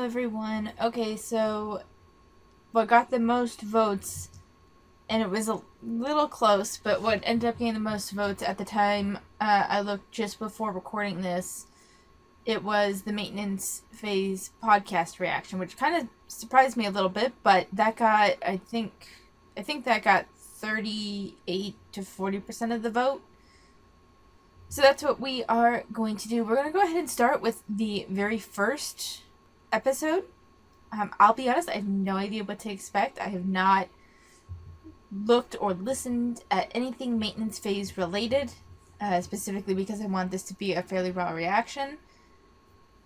everyone. Okay, so what got the most votes, and it was a little close, but what ended up getting the most votes at the time I looked just before recording this, it was the maintenance phase podcast reaction, which kind of surprised me a little bit, but that got, I think that got 38 to 40% of the vote. So that's what we are going to do. We're going to go ahead and start with the very first episode. I'll be honest, I have no idea what to expect. I have not looked or listened at anything maintenance phase related, specifically because I want this to be a fairly raw reaction.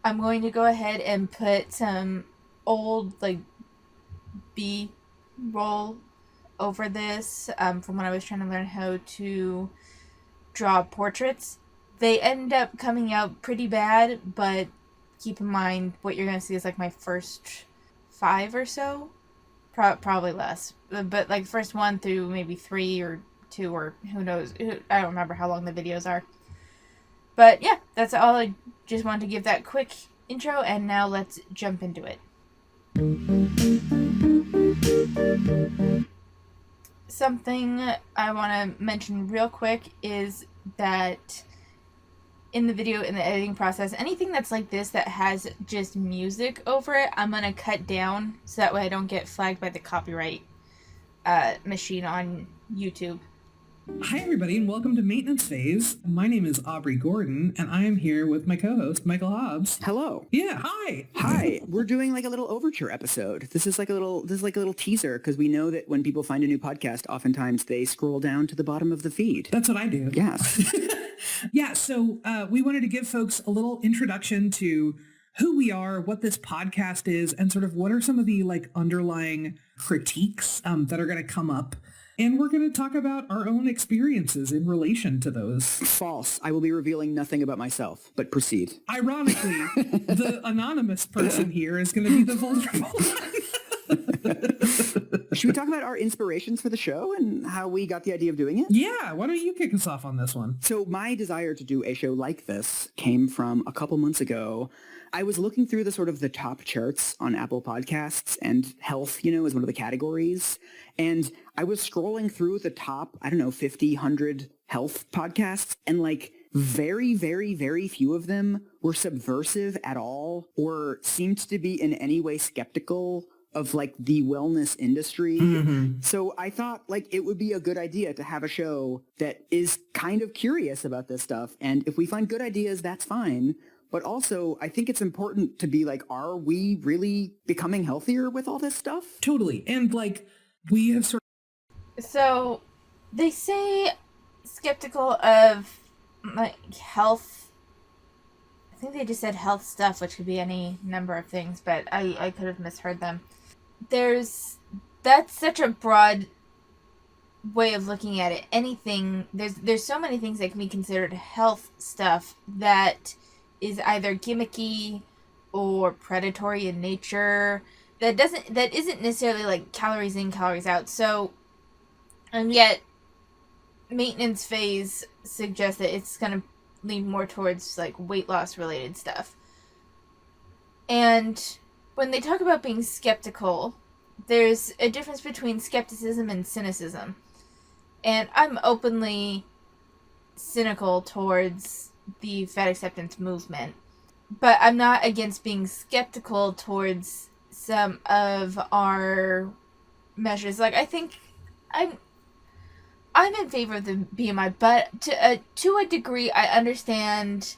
I'm going to go ahead and put some old, B-roll over this from when I was trying to learn how to draw portraits. They end up coming out pretty bad, but keep in mind what you're going to see is my first 5 or so. Probably less. But first 1 through maybe 3 or 2 or who knows. I don't remember how long the videos are. But yeah, that's all. I just wanted to give that quick intro, and now let's jump into it. Something I want to mention real quick is that in the video, in the editing process, anything that's like this that has just music over it, I'm going to cut down so that way I don't get flagged by the copyright machine on YouTube. Hi everybody and welcome to Maintenance Phase. My name is Aubrey Gordon and I am here with my co-host Michael Hobbs. Hello. Yeah, hi. Hi. We're doing a little overture episode. This is like a little teaser because we know that when people find a new podcast, oftentimes they scroll down to the bottom of the feed. That's what I do. Yes. Yeah, so we wanted to give folks a little introduction to who we are, what this podcast is, and sort of what are some of the underlying critiques that are going to come up. And we're going to talk about our own experiences in relation to those. False. I will be revealing nothing about myself, but proceed. Ironically, the anonymous person here is going to be the vulnerable one. Should we talk about our inspirations for the show and how we got the idea of doing it? Yeah, why don't you kick us off on this one? So my desire to do a show like this came from a couple months ago. I was looking through the top charts on Apple Podcasts, and health, is one of the categories. And I was scrolling through the top, 50, 100 health podcasts, and very, very, very few of them were subversive at all or seemed to be in any way skeptical of the wellness industry. Mm-hmm. So I thought it would be a good idea to have a show that is kind of curious about this stuff. And if we find good ideas, that's fine. But also, I think it's important to be are we really becoming healthier with all this stuff? Totally. And we have So they say skeptical of health. I think they just said health stuff, which could be any number of things, but I could have misheard them. That's such a broad way of looking at it. Anything, there's so many things that can be considered health stuff that is either gimmicky or predatory in nature that isn't necessarily calories in, calories out. So, and yet maintenance phase suggests that it's going to lean more towards weight loss related stuff. And when they talk about being skeptical, there's a difference between skepticism and cynicism. And I'm openly cynical towards the fat acceptance movement, but I'm not against being skeptical towards some of our measures. I think I'm in favor of the BMI, but to a degree, I understand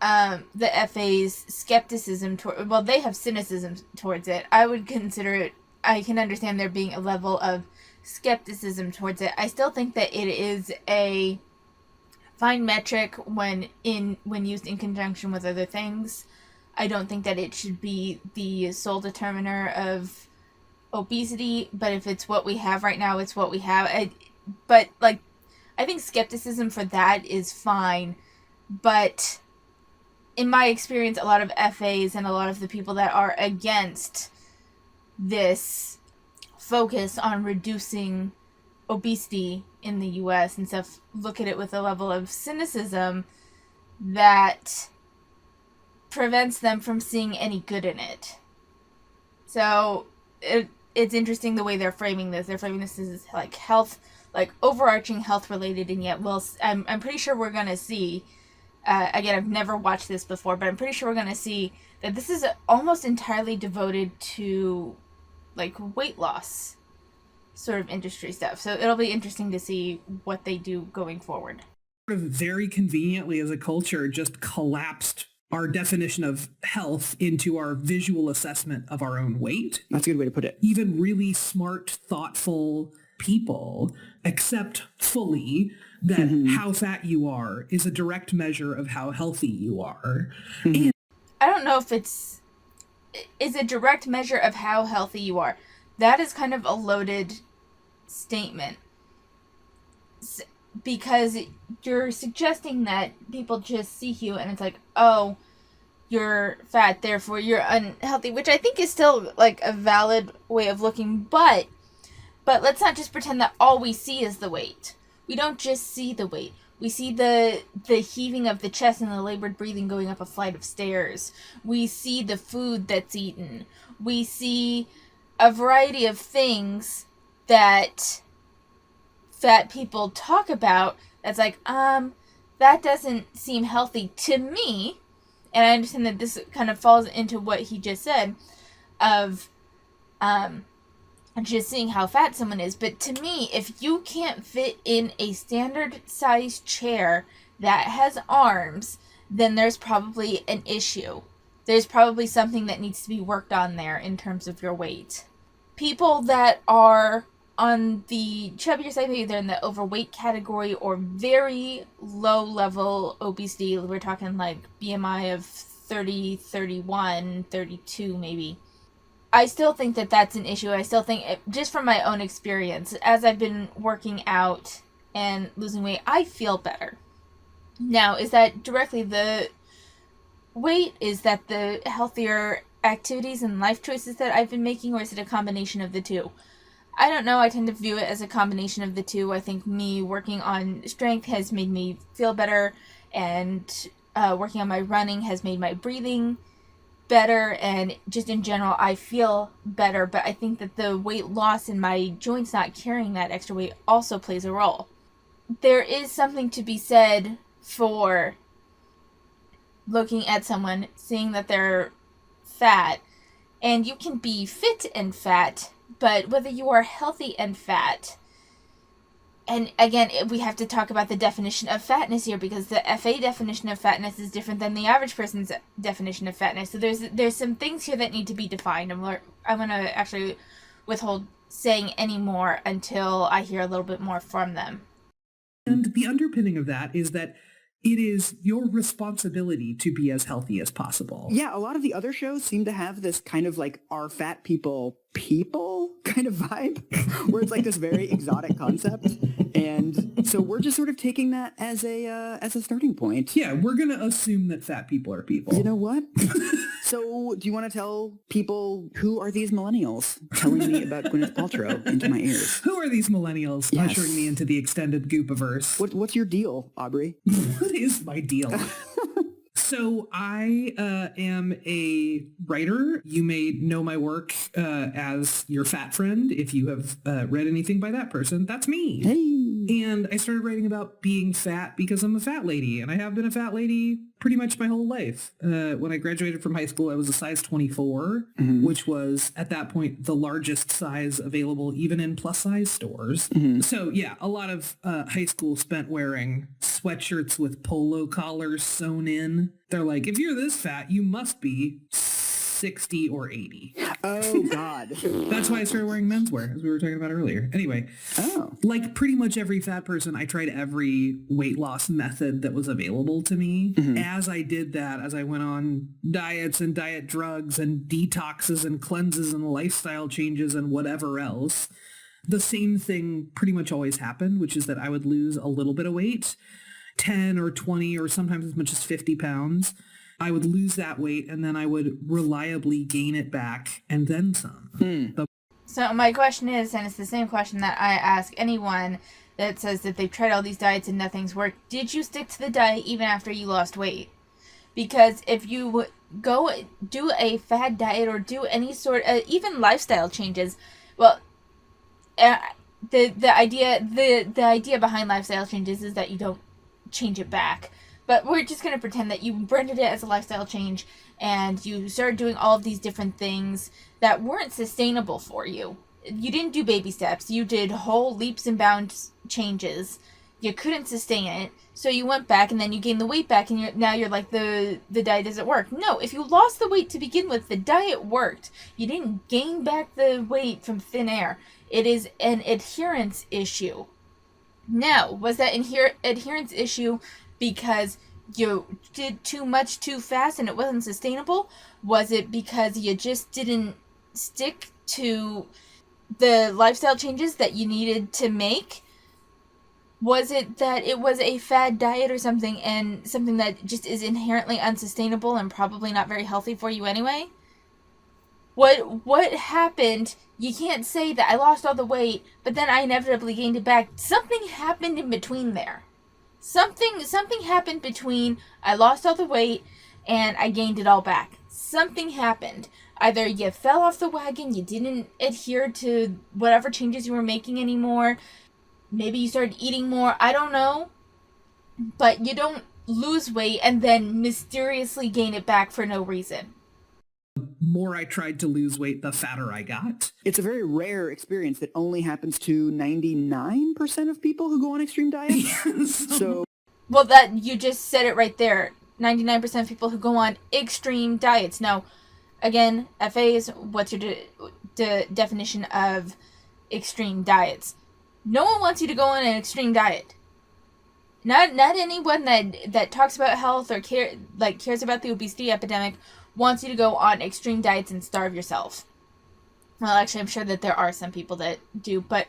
the FA's skepticism toward. Well, they have cynicism towards it. I would consider it. I can understand there being a level of skepticism towards it. I still think that it is a fine metric when used in conjunction with other things. I don't think that it should be the sole determiner of obesity, but if it's what we have right now, it's what we have. I think skepticism for that is fine, but in my experience, a lot of FAs and a lot of the people that are against this focus on reducing obesity in the US and stuff look at it with a level of cynicism that prevents them from seeing any good in it. So it's interesting the way they're framing this. They're framing this as like health, like overarching health related, and yet I'm pretty sure we're gonna see. Again, I've never watched this before, but I'm pretty sure we're gonna see that this is almost entirely devoted to like weight loss sort of industry stuff. So it'll be interesting to see what they do going forward. Very conveniently as a culture just collapsed our definition of health into our visual assessment of our own weight. That's a good way to put it. Even really smart, thoughtful people accept fully that how fat you are is a direct measure of how healthy you are. I don't know if it's a direct measure of how healthy you are. That is kind of a loaded statement. Because you're suggesting that people just see you and it's like, oh, you're fat, therefore you're unhealthy, which I think is still like a valid way of looking, but let's not just pretend that all we see is the weight. We don't just see the weight. We see the heaving of the chest and the labored breathing going up a flight of stairs. We see the food that's eaten. We see a variety of things that fat people talk about that's like, that doesn't seem healthy to me. And I understand that this kind of falls into what he just said of just seeing how fat someone is. But to me, if you can't fit in a standard size chair that has arms, then there's probably an issue. There's probably something that needs to be worked on there in terms of your weight. People that are on the chubbier side, maybe they're in the overweight category or very low level obesity. We're talking like BMI of 30, 31, 32 maybe. I still think that that's an issue. I still think, just from my own experience, as I've been working out and losing weight, I feel better. Now, is that directly the weight? Is that the healthier activities and life choices that I've been making, or is it a combination of the two? I don't know. I tend to view it as a combination of the two. I think me working on strength has made me feel better, and working on my running has made my breathing better, and just in general I feel better. But I think that the weight loss in my joints not carrying that extra weight also plays a role. There is something to be said for looking at someone, seeing that they're fat, and you can be fit and fat, but whether you are healthy and fat, and again, we have to talk about the definition of fatness here, because the FA definition of fatness is different than the average person's definition of fatness. So there's some things here that need to be defined. I'm going to actually withhold saying any more until I hear a little bit more from them. And the underpinning of that is that it is your responsibility to be as healthy as possible. Yeah, a lot of the other shows seem to have this kind of like, are fat people kind of vibe, where it's like this very exotic concept. And so we're just sort of taking that as a starting point. Yeah, we're going to assume that fat people are people. You know what? So do you want to tell people, who are these millennials telling me about Gwyneth Paltrow into my ears? Who are these millennials ushering me into the extended Goopiverse? What's your deal, Aubrey? What is my deal? So I am a writer. You may know my work as your fat friend. If you have read anything by that person, that's me. Hey. And I started writing about being fat because I'm a fat lady, and I have been a fat lady pretty much my whole life. When I graduated from high school, I was a size 24, which was at that point the largest size available even in plus size stores. So yeah, a lot of high school spent wearing sweatshirts with polo collars sewn in. They're like, if you're this fat, you must be 60 or 80. Oh, God. That's why I started wearing menswear, as we were talking about earlier. Anyway, like pretty much every fat person, I tried every weight loss method that was available to me. As I did that, as I went on diets and diet drugs and detoxes and cleanses and lifestyle changes and whatever else, the same thing pretty much always happened, which is that I would lose a little bit of weight, 10 or 20 or sometimes as much as 50 pounds. I would lose that weight and then I would reliably gain it back and then some. So my question is, and it's the same question that I ask anyone that says that they've tried all these diets and nothing's worked, did you stick to the diet even after you lost weight? Because if you go do a fad diet or do any sort of even lifestyle changes, well, uh, the idea behind lifestyle changes is that you don't change it back. But we're just going to pretend that you branded it as a lifestyle change and you started doing all of these different things that weren't sustainable for you. You didn't do baby steps. You did whole leaps and bounds changes. You couldn't sustain it, so you went back and then you gained the weight back, and now you're like, the diet doesn't work. No, if you lost the weight to begin with, the diet worked. You didn't gain back the weight from thin air. It is an adherence issue. Now, was that adherence issue because you did too much too fast and it wasn't sustainable? Was it because you just didn't stick to the lifestyle changes that you needed to make? Was it that it was a fad diet or something, and something that just is inherently unsustainable and probably not very healthy for you anyway? What happened? You can't say that I lost all the weight, but then I inevitably gained it back. Something happened in between there. Something happened between I lost all the weight and I gained it all back. Something happened. Either you fell off the wagon, you didn't adhere to whatever changes you were making anymore. Maybe you started eating more. I don't know. But you don't lose weight and then mysteriously gain it back for no reason. The more I tried to lose weight, the fatter I got. It's a very rare experience that only happens to 99% of people who go on extreme diets. So, well, that you just said it right there. 99% of people who go on extreme diets. Now, again, FAs, what's your definition of extreme diets? No one wants you to go on an extreme diet. Not anyone that talks about health or cares about the obesity epidemic wants you to go on extreme diets and starve yourself. Well, actually, I'm sure that there are some people that do, but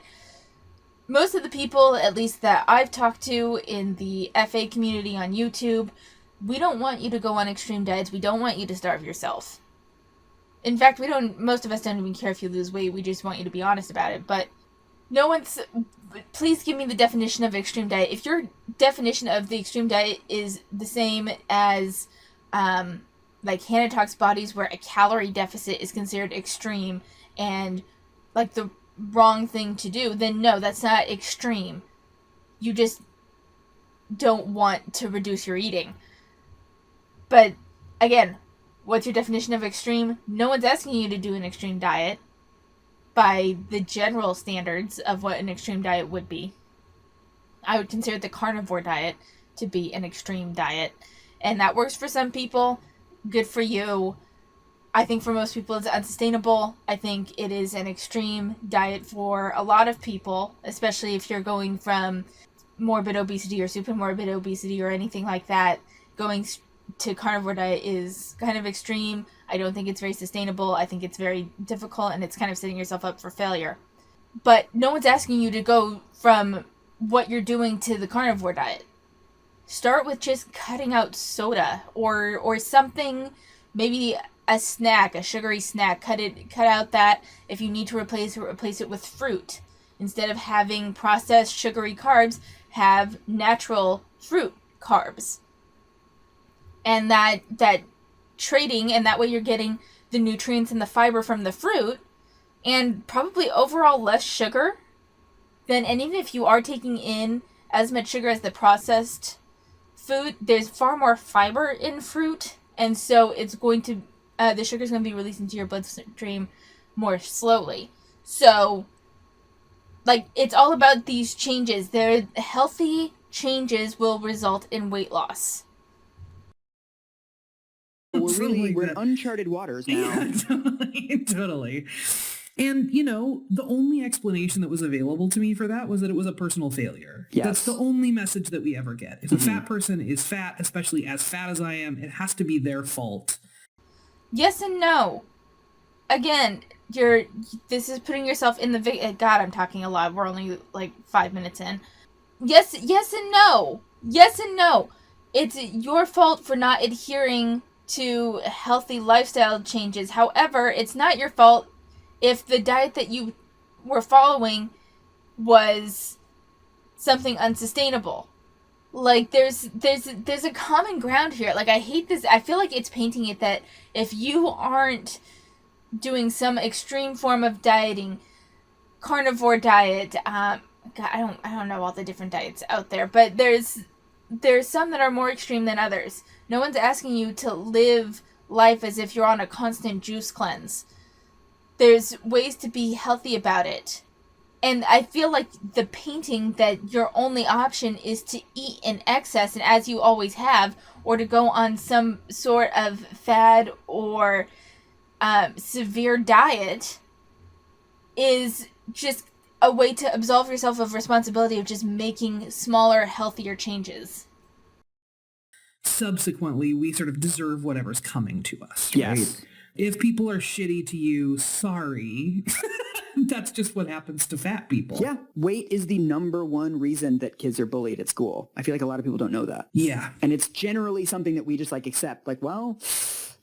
most of the people, at least that I've talked to in the FA community on YouTube, we don't want you to go on extreme diets. We don't want you to starve yourself. In fact, most of us don't even care if you lose weight. We just want you to be honest about it. But please give me the definition of extreme diet. If your definition of the extreme diet is the same as, like Hannah Talks Bodies, where a calorie deficit is considered extreme and like the wrong thing to do, then no, that's not extreme. You just don't want to reduce your eating. But again, what's your definition of extreme? No one's asking you to do an extreme diet by the general standards of what an extreme diet would be. I would consider the carnivore diet to be an extreme diet, and that works for some people. Good for you. I think for most people it's unsustainable. I think it is an extreme diet for a lot of people, especially if you're going from morbid obesity or super morbid obesity or anything like that. Going to carnivore diet is kind of extreme. I don't think it's very sustainable. I think it's very difficult, and it's kind of setting yourself up for failure. But no one's asking you to go from what you're doing to the carnivore diet. Start with just cutting out soda or something, maybe a snack, a sugary snack. Cut out that. If you need to replace it with fruit. Instead of having processed sugary carbs, have natural fruit carbs. And that trading, and that way you're getting the nutrients and the fiber from the fruit, and probably overall less sugar than, and even if you are taking in as much sugar as the processed food, there's far more fiber in fruit, and so it's going to, the sugar's going to be released into your bloodstream more slowly. So, like, it's all about these changes. Healthy changes will result in weight loss. We're in uncharted waters now. Yeah, totally. And, the only explanation that was available to me for that was that it was a personal failure. Yes. That's the only message that we ever get. If a fat person is fat, especially as fat as I am, it has to be their fault. Yes and no. Again, this is putting yourself in the God, I'm talking a lot. We're only like 5 minutes in. Yes and no. Yes and no. It's your fault for not adhering to healthy lifestyle changes. However, it's not your fault if the diet that you were following was something unsustainable. Like there's a common ground here. Like I hate this. I feel like it's painting it that if you aren't doing some extreme form of dieting, carnivore diet, God, I don't know all the different diets out there, but there's some that are more extreme than others. No one's asking you to live life as if you're on a constant juice cleanse. There's ways to be healthy about it. And I feel like the painting that your only option is to eat in excess, and as you always have, or to go on some sort of fad or severe diet, is just a way to absolve yourself of responsibility of just making smaller, healthier changes. Subsequently, we sort of deserve whatever's coming to us, right? Yes. If people are shitty to you, sorry. That's just what happens to fat people. Yeah. Weight is the number one reason that kids are bullied at school. I feel like a lot of people don't know that. Yeah. And it's generally something that we just like accept. Like, well,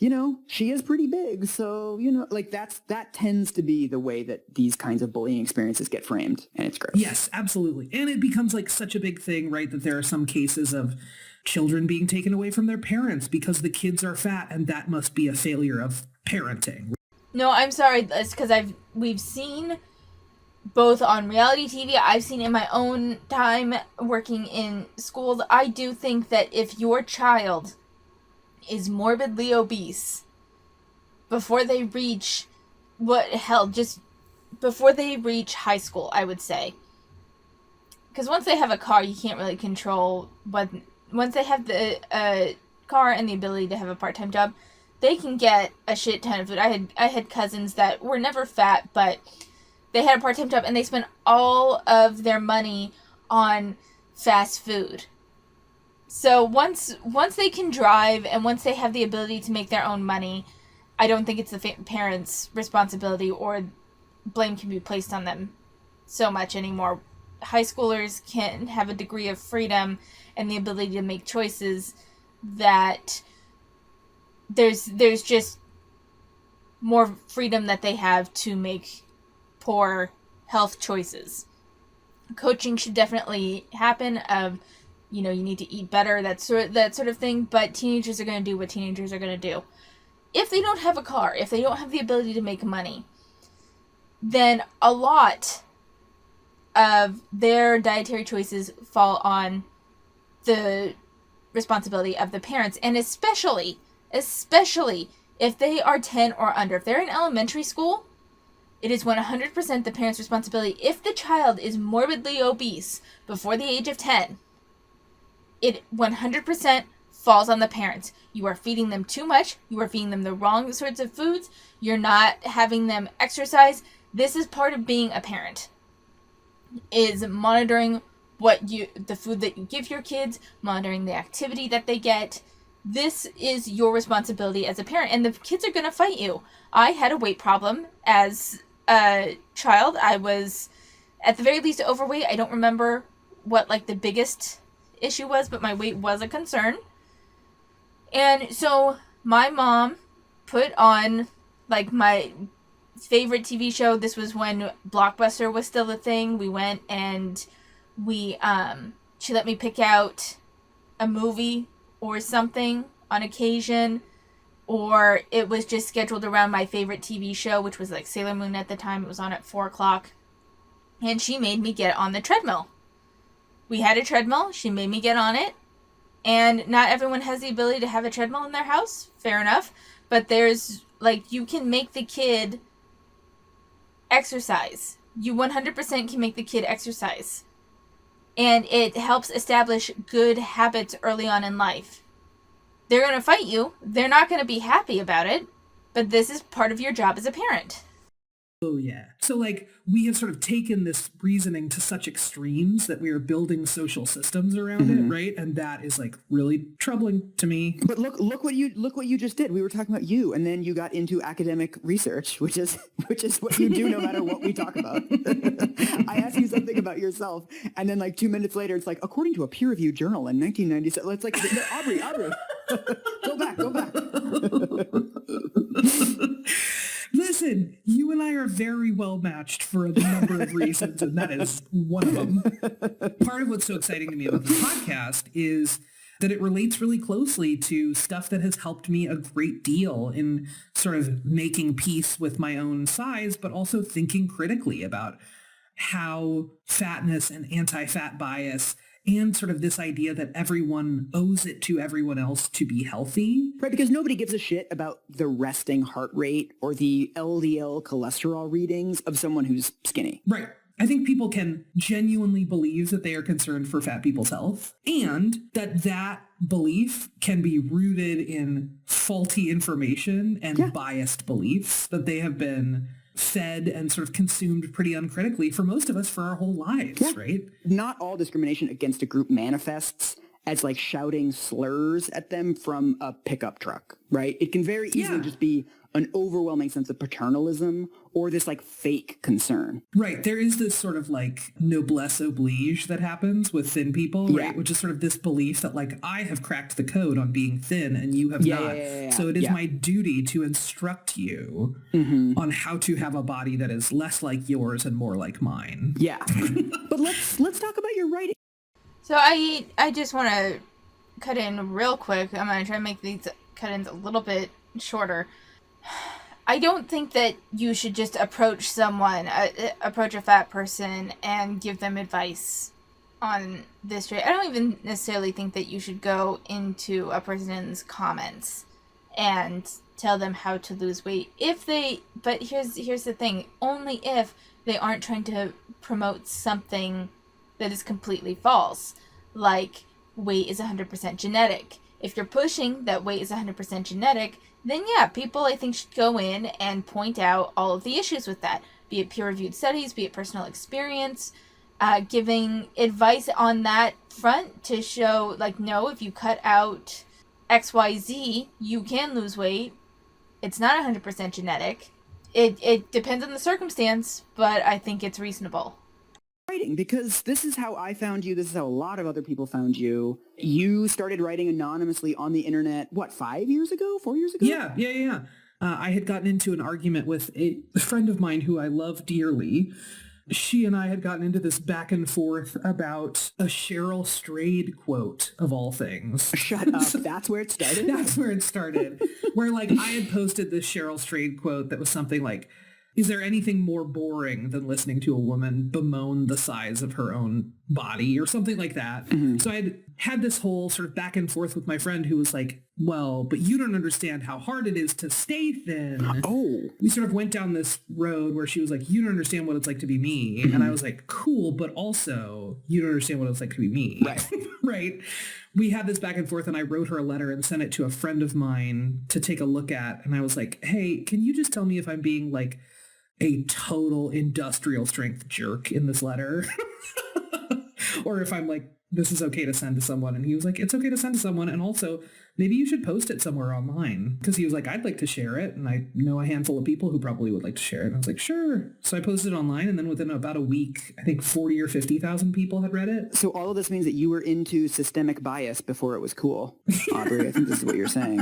you know, she is pretty big. So, you know, like that tends to be the way that these kinds of bullying experiences get framed. And it's gross. Yes, absolutely. And it becomes like such a big thing, right? That there are some cases of children being taken away from their parents because the kids are fat, and that must be a failure of parenting. No, I'm sorry. It's because we've seen both on reality TV. I've seen in my own time working in schools. I do think that if your child is morbidly obese before they reach just before they reach high school, I would say, because once they have a car, you can't really control what. Once they have the car and the ability to have a part-time job, they can get a shit ton of food. I had cousins that were never fat, but they had a part-time job and they spent all of their money on fast food. So once they can drive and once they have the ability to make their own money, I don't think it's the parents' responsibility or blame can be placed on them so much anymore. High schoolers can have a degree of freedom and the ability to make choices that there's just more freedom that they have to make poor health choices. Coaching should definitely happen of, you know, you need to eat better, that sort of thing, but teenagers are going to do what teenagers are going to do. If they don't have a car, if they don't have the ability to make money, then a lot of their dietary choices fall on the responsibility of the parents, and especially if they are 10 or under. If they're in elementary school, it is 100% the parents' responsibility. If the child is morbidly obese before the age of 10, it 100% falls on the parents. You are feeding them too much. You are feeding them the wrong sorts of foods. You're not having them exercise. This is part of being a parent, is monitoring the food that you give your kids, monitoring the activity that they get. This is your responsibility as a parent, and the kids are going to fight you. I had a weight problem as a child. I was at the very least overweight. I don't remember what like the biggest issue was, but my weight was a concern. And so my mom put on like my favorite TV show. This was when Blockbuster was still a thing. We went and she let me pick out a movie or something on occasion, or it was just scheduled around my favorite TV show, which was like Sailor Moon at the time. It was on at 4:00, and she made me get on the treadmill. We had a treadmill. She made me get on it, and not everyone has the ability to have a treadmill in their house. Fair enough, but there's like, you can make the kid exercise. You 100% can make the kid exercise. And it helps establish good habits early on in life. They're going to fight you. They're not going to be happy about it. But this is part of your job as a parent. Oh, yeah. So, like, we have sort of taken this reasoning to such extremes that we are building social systems around it, right? And that is, like, really troubling to me. But look what you just did. We were talking about you, and then you got into academic research, which is what you do no matter what we talk about. I ask you something about yourself, and then, like, 2 minutes later, it's like, according to a peer-reviewed journal in 1997, it's like, Aubrey, go back. Listen, you and I are are very well matched for a number of reasons, and that is one of them. Part of what's so exciting to me about this podcast is that it relates really closely to stuff that has helped me a great deal in sort of making peace with my own size, but also thinking critically about how fatness and anti-fat bias and sort of this idea that everyone owes it to everyone else to be healthy. Right, because nobody gives a shit about the resting heart rate or the LDL cholesterol readings of someone who's skinny. Right. I think people can genuinely believe that they are concerned for fat people's health, and that belief can be rooted in faulty information and biased beliefs that they have been fed and sort of consumed pretty uncritically for most of us for our whole lives, right? Not all discrimination against a group manifests as like shouting slurs at them from a pickup truck, right? It can very easily just be an overwhelming sense of paternalism or this like fake concern. Right. There is this sort of like noblesse oblige that happens with thin people, right? Which is sort of this belief that like I have cracked the code on being thin and you have not. So it is my duty to instruct you on how to have a body that is less like yours and more like mine. Yeah. But let's talk about your writing. So I just want to cut in real quick. I'm going to try to make these cut-ins a little bit shorter. I don't think that you should just approach someone, approach a fat person and give them advice on this trait. I don't even necessarily think that you should go into a person's comments and tell them how to lose weight. But here's the thing, only if they aren't trying to promote something that is completely false, like weight is 100% genetic. If you're pushing that weight is 100% genetic, then yeah, people I think should go in and point out all of the issues with that, be it peer-reviewed studies, be it personal experience, giving advice on that front to show, like, no, if you cut out XYZ, you can lose weight. It's not 100% genetic. It depends on the circumstance, but I think it's reasonable. Writing, because this is how I found you. This is how a lot of other people found you. You started writing anonymously on the internet, what, 5 years ago? 4 years ago? Yeah. I had gotten into an argument with a friend of mine who I love dearly. She and I had gotten into this back and forth about a Cheryl Strayed quote, of all things. Shut up. That's where it started? That's where it started. Where, like, I had posted this Cheryl Strayed quote that was something like, is there anything more boring than listening to a woman bemoan the size of her own body or something like that? So I had this whole sort of back and forth with my friend who was like, well, but you don't understand how hard it is to stay thin. We sort of went down this road where she was like, you don't understand what it's like to be me. And I was like, cool, but also you don't understand what it's like to be me. Right. Right. We had this back and forth and I wrote her a letter and sent it to a friend of mine to take a look at. And I was like, hey, can you just tell me if I'm being like a total industrial strength jerk in this letter? Or if I'm like, this is okay to send to someone. And he was like, it's okay to send to someone. And also, maybe you should post it somewhere online. Because he was like, I'd like to share it. And I know a handful of people who probably would like to share it. And I was like, sure. So I posted it online. And then within about a week, I think 40 or 50,000 people had read it. So all of this means that you were into systemic bias before it was cool, Aubrey. I think this is what you're saying.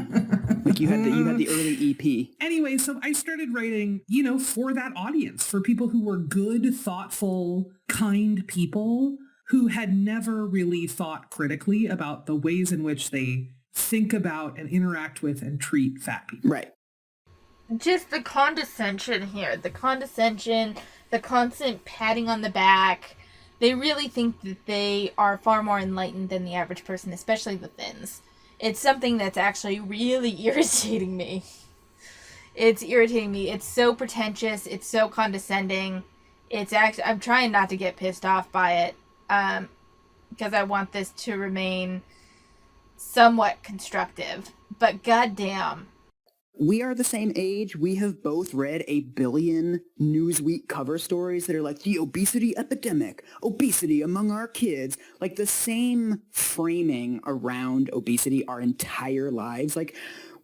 Like you had the early EP. Anyway, so I started writing, for that audience, for people who were good, thoughtful, kind people who had never really thought critically about the ways in which they think about and interact with and treat fat people. Right. Just the condescension here. The condescension, the constant patting on the back. They really think that they are far more enlightened than the average person, especially the thins. It's something that's actually really irritating me. It's irritating me. It's so pretentious. It's so condescending. I'm trying not to get pissed off by it. Because I want this to remain somewhat constructive. But goddamn. We are the same age. We have both read a billion Newsweek cover stories that are like, the obesity epidemic, obesity among our kids. Like the same framing around obesity our entire lives. Like,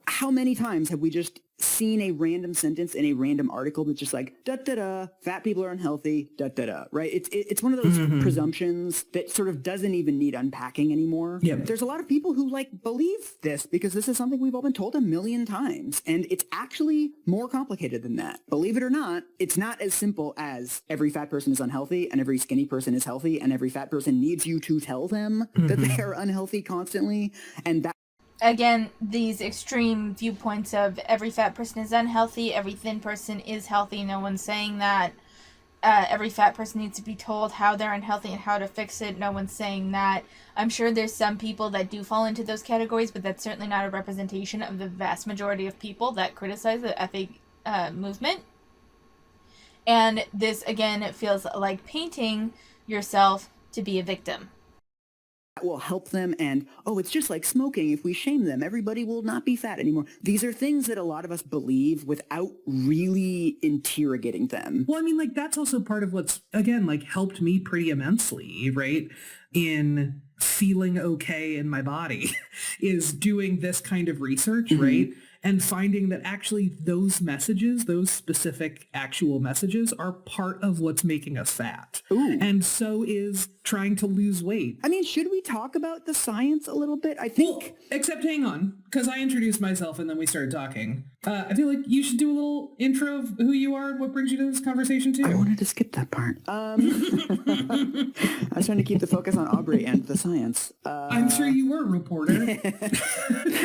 how many times have we just seen a random sentence in a random article that's just like, da-da-da, fat people are unhealthy, da-da-da, right? It's one of those presumptions that sort of doesn't even need unpacking anymore. Yep. There's a lot of people who like believe this because this is something we've all been told a million times, and it's actually more complicated than that. Believe it or not, it's not as simple as every fat person is unhealthy and every skinny person is healthy and every fat person needs you to tell them that they are unhealthy constantly, and that Again, these extreme viewpoints of every fat person is unhealthy, every thin person is healthy, no one's saying that. Every fat person needs to be told how they're unhealthy and how to fix it, no one's saying that. I'm sure there's some people that do fall into those categories, but that's certainly not a representation of the vast majority of people that criticize the FA movement. And this, again, it feels like painting yourself to be a victim. will help them, and it's just like smoking. If we shame them, everybody will not be fat anymore. These are things that a lot of us believe without really interrogating them. Well, I mean, like, that's also part of what's, again, like, helped me pretty immensely, right, in feeling okay in my body is doing this kind of research, right? And finding that actually those messages, those specific actual messages, are part of what's making us fat. Ooh. And so is trying to lose weight. I mean, should we talk about the science a little bit? I think... Well, except hang on, because I introduced myself and then we started talking. I feel like you should do a little intro of who you are and what brings you to this conversation too. I wanted to skip that part. I was trying to keep the focus on Aubrey and the science. I'm sure you were, reporter.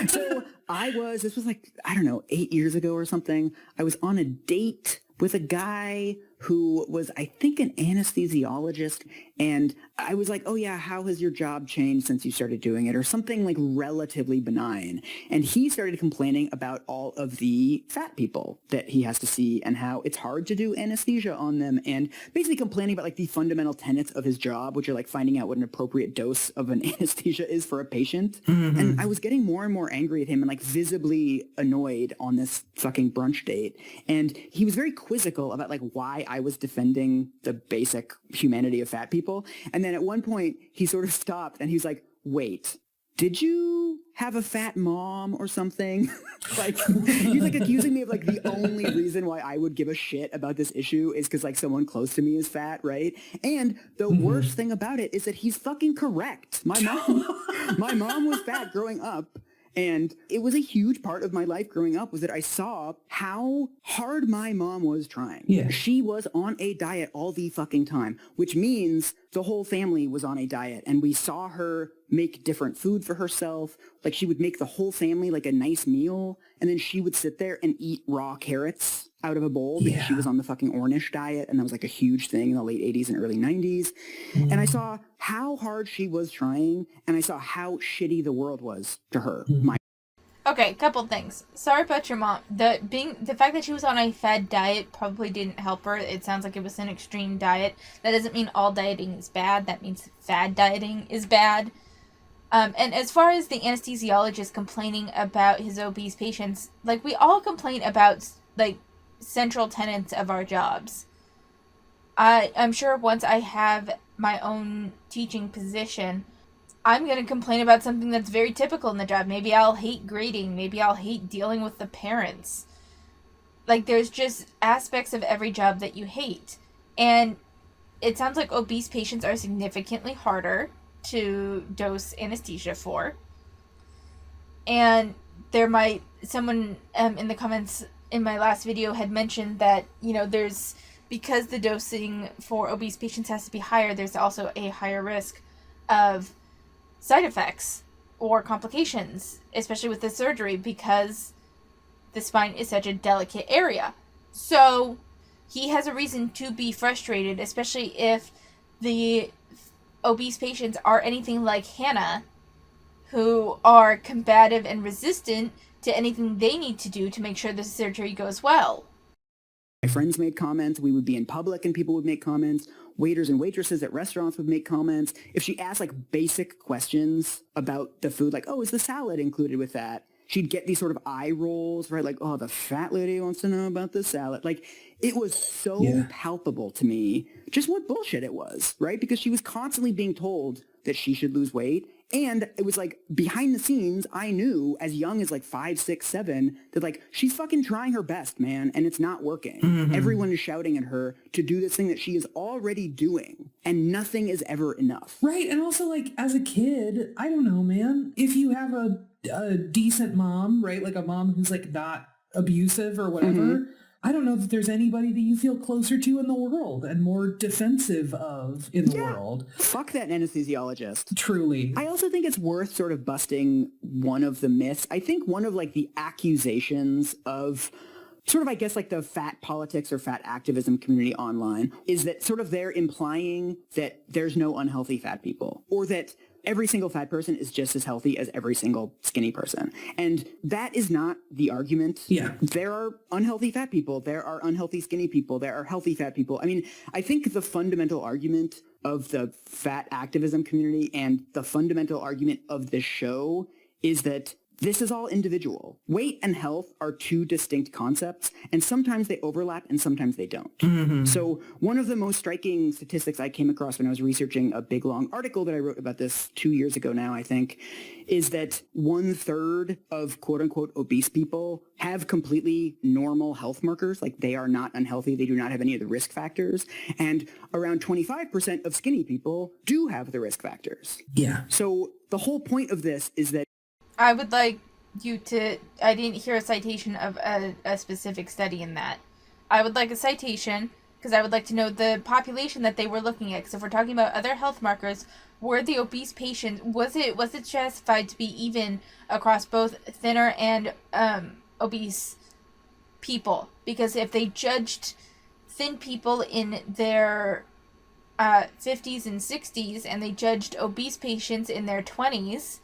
So this was like, I don't know, 8 years ago or something. I was on a date with a guy who was, I think, an anesthesiologist. And I was like, oh yeah, how has your job changed since you started doing it? Or something like relatively benign. And he started complaining about all of the fat people that he has to see and how it's hard to do anesthesia on them. And basically complaining about like the fundamental tenets of his job, which are like finding out what an appropriate dose of an anesthesia is for a patient. And I was getting more and more angry at him and like visibly annoyed on this fucking brunch date. And he was very quizzical about like why I was defending the basic humanity of fat people. And then at one point he sort of stopped and he's like, wait, did you have a fat mom or something? Like, he's like accusing me of like the only reason why I would give a shit about this issue is because like someone close to me is fat, right? And the worst thing about it is that he's fucking correct. My mom was fat growing up. And it was a huge part of my life growing up was that I saw how hard my mom was trying. Yeah. She was on a diet all the fucking time, which means the whole family was on a diet. And we saw her make different food for herself. Like she would make the whole family like a nice meal. And then she would sit there and eat raw carrots out of a bowl because she was on the fucking Ornish diet. And that was like a huge thing in the late 80s and early 90s. And I saw how hard she was trying. And I saw how shitty the world was to her. Okay, couple things. Sorry about your mom. The fact that she was on a fad diet probably didn't help her. It sounds like it was an extreme diet. That doesn't mean all dieting is bad. That means fad dieting is bad. And as far as the anesthesiologist complaining about his obese patients, like we all complain about like central tenets of our jobs. I'm sure once I have my own teaching position, I'm going to complain about something that's very typical in the job. Maybe I'll hate grading. Maybe I'll hate dealing with the parents. Like, there's just aspects of every job that you hate. And it sounds like obese patients are significantly harder to dose anesthesia for. And someone in the comments in my last video had mentioned that, because the dosing for obese patients has to be higher, there's also a higher risk of side effects or complications, especially with the surgery, because the spine is such a delicate area. So he has a reason to be frustrated, especially if the obese patients are anything like Hannah, who are combative and resistant to anything they need to do to make sure the surgery goes well. My friends made comments. We would be in public and people would make comments. Waiters and waitresses at restaurants would make comments. If she asked like basic questions about the food, like, oh, is the salad included with that? She'd get these sort of eye rolls, right? Like, oh, the fat lady wants to know about the salad. Like, it was so palpable to me just what bullshit it was, right? Because she was constantly being told that she should lose weight. And it was like behind the scenes, I knew as young as like 5, 6, 7 that like she's fucking trying her best, man, and it's not working. Mm-hmm. Everyone is shouting at her to do this thing that she is already doing, and nothing is ever enough. Right. And also, like, as a kid, I don't know, man, if you have a decent mom, right, like a mom who's like not abusive or whatever, Mm-hmm. I don't know that there's anybody that you feel closer to in the world and more defensive of in the world. Fuck that anesthesiologist. Truly. I also think it's worth sort of busting one of the myths. I think one of like the accusations of sort of, I guess, like the fat politics or fat activism community online is that sort of they're implying that there's no unhealthy fat people, or that every single fat person is just as healthy as every single skinny person. And that is not the argument. Yeah. There are unhealthy fat people. There are unhealthy skinny people. There are healthy fat people. I mean, I think the fundamental argument of the fat activism community and the fundamental argument of this show is that this is all individual. Weight and health are two distinct concepts, and sometimes they overlap and sometimes they don't. Mm-hmm. So one of the most striking statistics I came across when I was researching a big, long article that I wrote about this 2 years ago now, I think, is that 1/3 of quote-unquote obese people have completely normal health markers, like they are not unhealthy, they do not have any of the risk factors, and around 25% of skinny people do have the risk factors. Yeah. So the whole point of this is that I would like you to... I didn't hear a citation of a specific study in that. I would like a citation, because I would like to know the population that they were looking at. Because if we're talking about other health markers, were the obese patients... Was it justified to be even across both thinner and obese people? Because if they judged thin people in their 50s and 60s, and they judged obese patients in their 20s...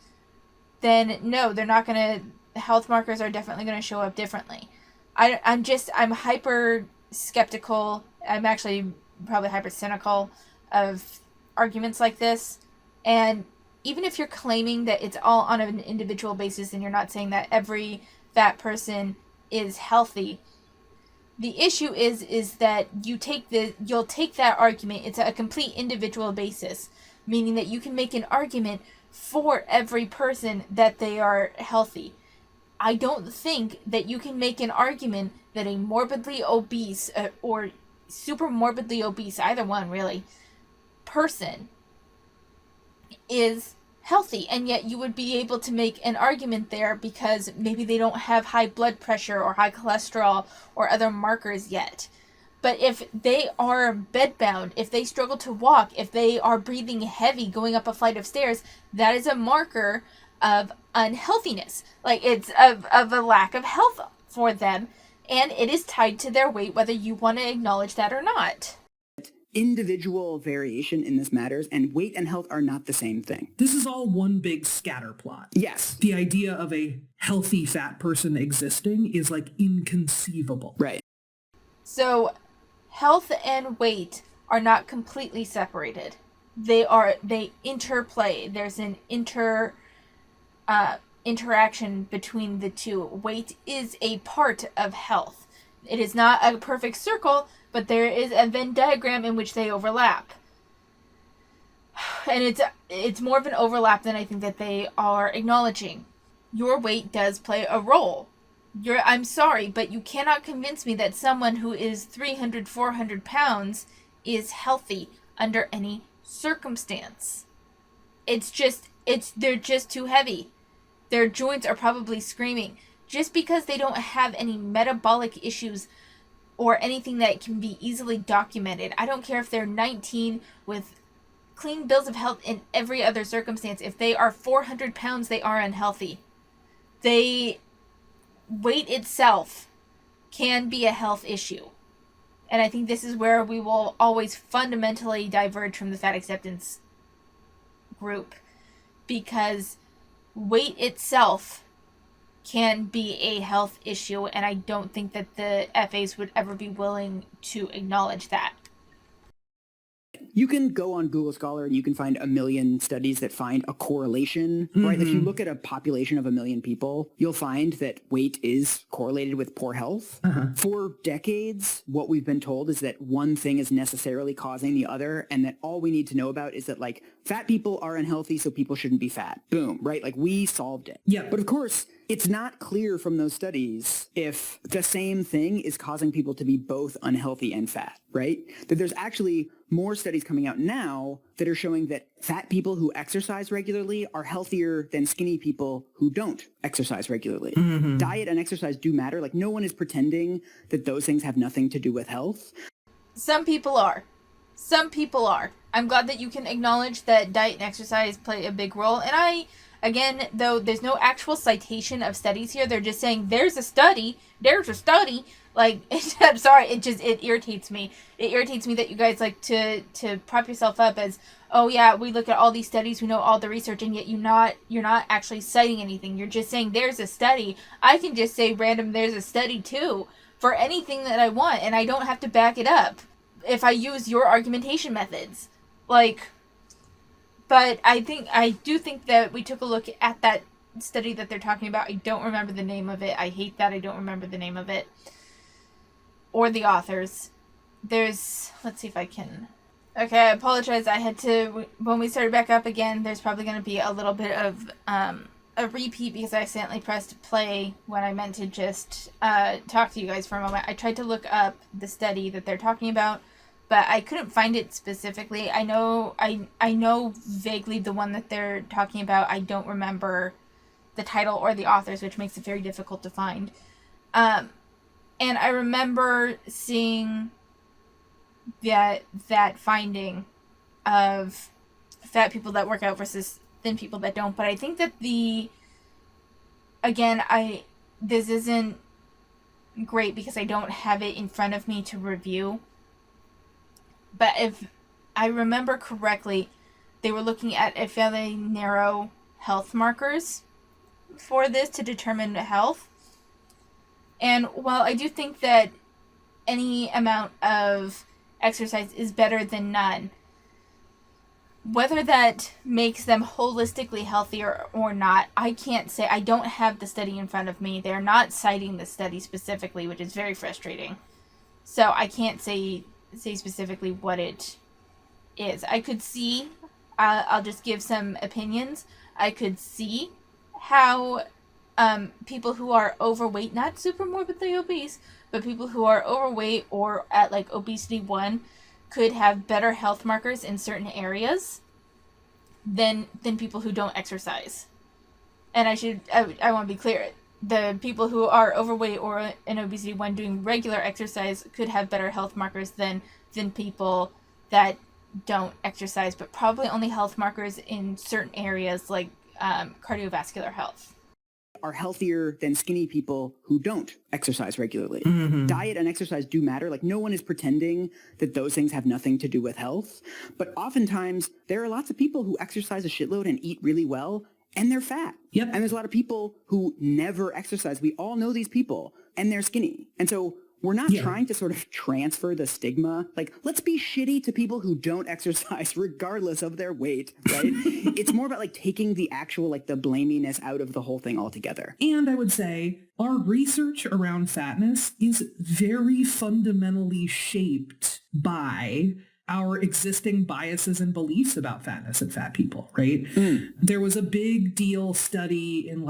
then no, they're not going to... Health markers are definitely going to show up differently. I'm hyper skeptical. I'm actually probably hyper cynical of arguments like this. And even if you're claiming that it's all on an individual basis and you're not saying that every fat person is healthy, the issue is that you'll take that argument. It's a complete individual basis, meaning that you can make an argument for every person that they are healthy. I don't think that you can make an argument that a morbidly obese or super morbidly obese, either one really, person is healthy, and yet you would be able to make an argument there because maybe they don't have high blood pressure or high cholesterol or other markers yet. But if they are bedbound, if they struggle to walk, if they are breathing heavy going up a flight of stairs, that is a marker of unhealthiness. Like, it's of a lack of health for them, and it is tied to their weight, whether you want to acknowledge that or not. individual variation in this matters, and weight and health are not the same thing. This is all one big scatter plot. Yes. The idea of a healthy fat person existing is like inconceivable. Right. So health and weight are not completely separated. They interplay. There's an interaction between the two. Weight is a part of health. It is not a perfect circle, but there is a Venn diagram in which they overlap. And it's more of an overlap than I think that they are acknowledging. Your weight does play a role. I'm sorry, but you cannot convince me that someone who is 300, 400 pounds is healthy under any circumstance. They're just too heavy. Their joints are probably screaming. Just because they don't have any metabolic issues or anything that can be easily documented. I don't care if they're 19 with clean bills of health in every other circumstance. If they are 400 pounds, they are unhealthy. Weight itself can be a health issue. And I think this is where we will always fundamentally diverge from the fat acceptance group. Because weight itself can be a health issue, and I don't think that the FAs would ever be willing to acknowledge that. You can go on Google Scholar and you can find a million studies that find a correlation, right? If you look at a population of 1 million people, you'll find that weight is correlated with poor health. For decades, what we've been told is that one thing is necessarily causing the other, and that all we need to know about is that, like, fat people are unhealthy, so people shouldn't be fat. Boom, right? Like, we solved it. Yeah. But of course, it's not clear from those studies if the same thing is causing people to be both unhealthy and fat, right? That there's actually more studies coming out now that are showing that fat people who exercise regularly are healthier than skinny people who don't exercise regularly. Diet and exercise do matter. Like, no one is pretending that those things have nothing to do with health. Some people are. Some people are. I'm glad that you can acknowledge that diet and exercise play a big role. And again, though there's no actual citation of studies here, they're just saying there's a study. Like, I'm sorry, it irritates me. It irritates me that you guys like to prop yourself up as, oh yeah, we look at all these studies, we know all the research, and yet you're not actually citing anything. You're just saying there's a study. I can just say random there's a study too for anything that I want, and I don't have to back it up if I use your argumentation methods. Like, but I do think that we took a look at that study that they're talking about. I don't remember the name of it. I hate that I don't remember the name of it. Or the authors. Let's see if I can. Okay, I apologize. I had to, when we started back up again, there's probably going to be a little bit of a repeat because I accidentally pressed play when I meant to just talk to you guys for a moment. I tried to look up the study that they're talking about, but I couldn't find it specifically. I know vaguely the one that they're talking about. I don't remember the title or the authors, which makes it very difficult to find. And I remember seeing that finding of fat people that work out versus thin people that don't. But I think that this isn't great because I don't have it in front of me to review. But if I remember correctly, they were looking at a fairly narrow health markers for this to determine health. And while I do think that any amount of exercise is better than none, whether that makes them holistically healthier or not, I can't say. I don't have the study in front of me. They're not citing the study specifically, which is very frustrating. So I can't say specifically what it is. I could see, I'll just give some opinions. I could see how people who are overweight, not super morbidly obese, but people who are overweight or at like obesity 1 could have better health markers in certain areas than people who don't exercise. And I want to be clear. The people who are overweight or in obesity 1 doing regular exercise could have better health markers than people that don't exercise, but probably only health markers in certain areas like cardiovascular health. Are healthier than skinny people who don't exercise regularly. Diet and exercise do matter. Like, no one is pretending that those things have nothing to do with health. But oftentimes, there are lots of people who exercise a shitload and eat really well, and they're fat. Yep. And there's a lot of people who never exercise. We all know these people, and they're skinny. And so we're not trying to sort of transfer the stigma. Like, let's be shitty to people who don't exercise regardless of their weight, right? It's more about, like, taking the actual, like, the blaminess out of the whole thing altogether. And I would say our research around fatness is very fundamentally shaped by our existing biases and beliefs about fatness and fat people, right? There was a big deal study in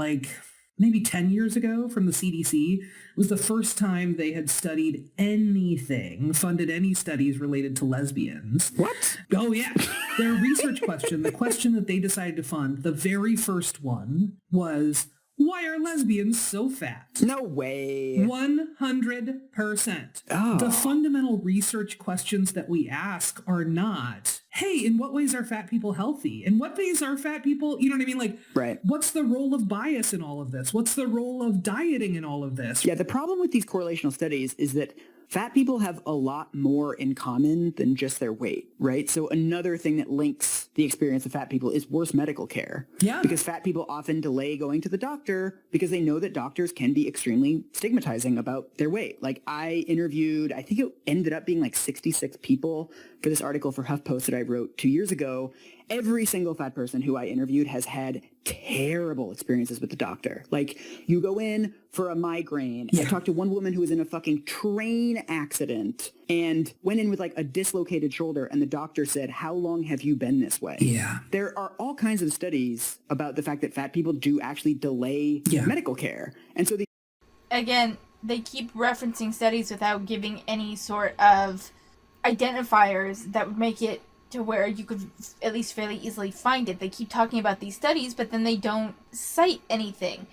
maybe 10 years ago from the CDC. It was the first time they had studied anything, funded any studies related to lesbians. What? Oh, yeah. Their research question, the question that they decided to fund, the very first one was, why are lesbians so fat? No way. 100%. Oh. The fundamental research questions that we ask are not, hey, in what ways are fat people healthy? In what ways are fat people, you know what I mean? Like, right. What's the role of bias in all of this? What's the role of dieting in all of this? Yeah, the problem with these correlational studies is that fat people have a lot more in common than just their weight, right? So another thing that links the experience of fat people is worse medical care. Yeah. Because fat people often delay going to the doctor because they know that doctors can be extremely stigmatizing about their weight. Like, I interviewed, I think it ended up being like 66 people for this article for HuffPost that I wrote 2 years ago, every single fat person who I interviewed has had terrible experiences with the doctor. Like, you go in for a migraine. Yeah. I talked to one woman who was in a fucking train accident and went in with like a dislocated shoulder, and the doctor said, "How long have you been this way?" Yeah. There are all kinds of studies about the fact that fat people do actually delay medical care. And so again, they keep referencing studies without giving any sort of identifiers that would make it to where you could at least fairly easily find it. They keep talking about these studies, but then they don't cite anything.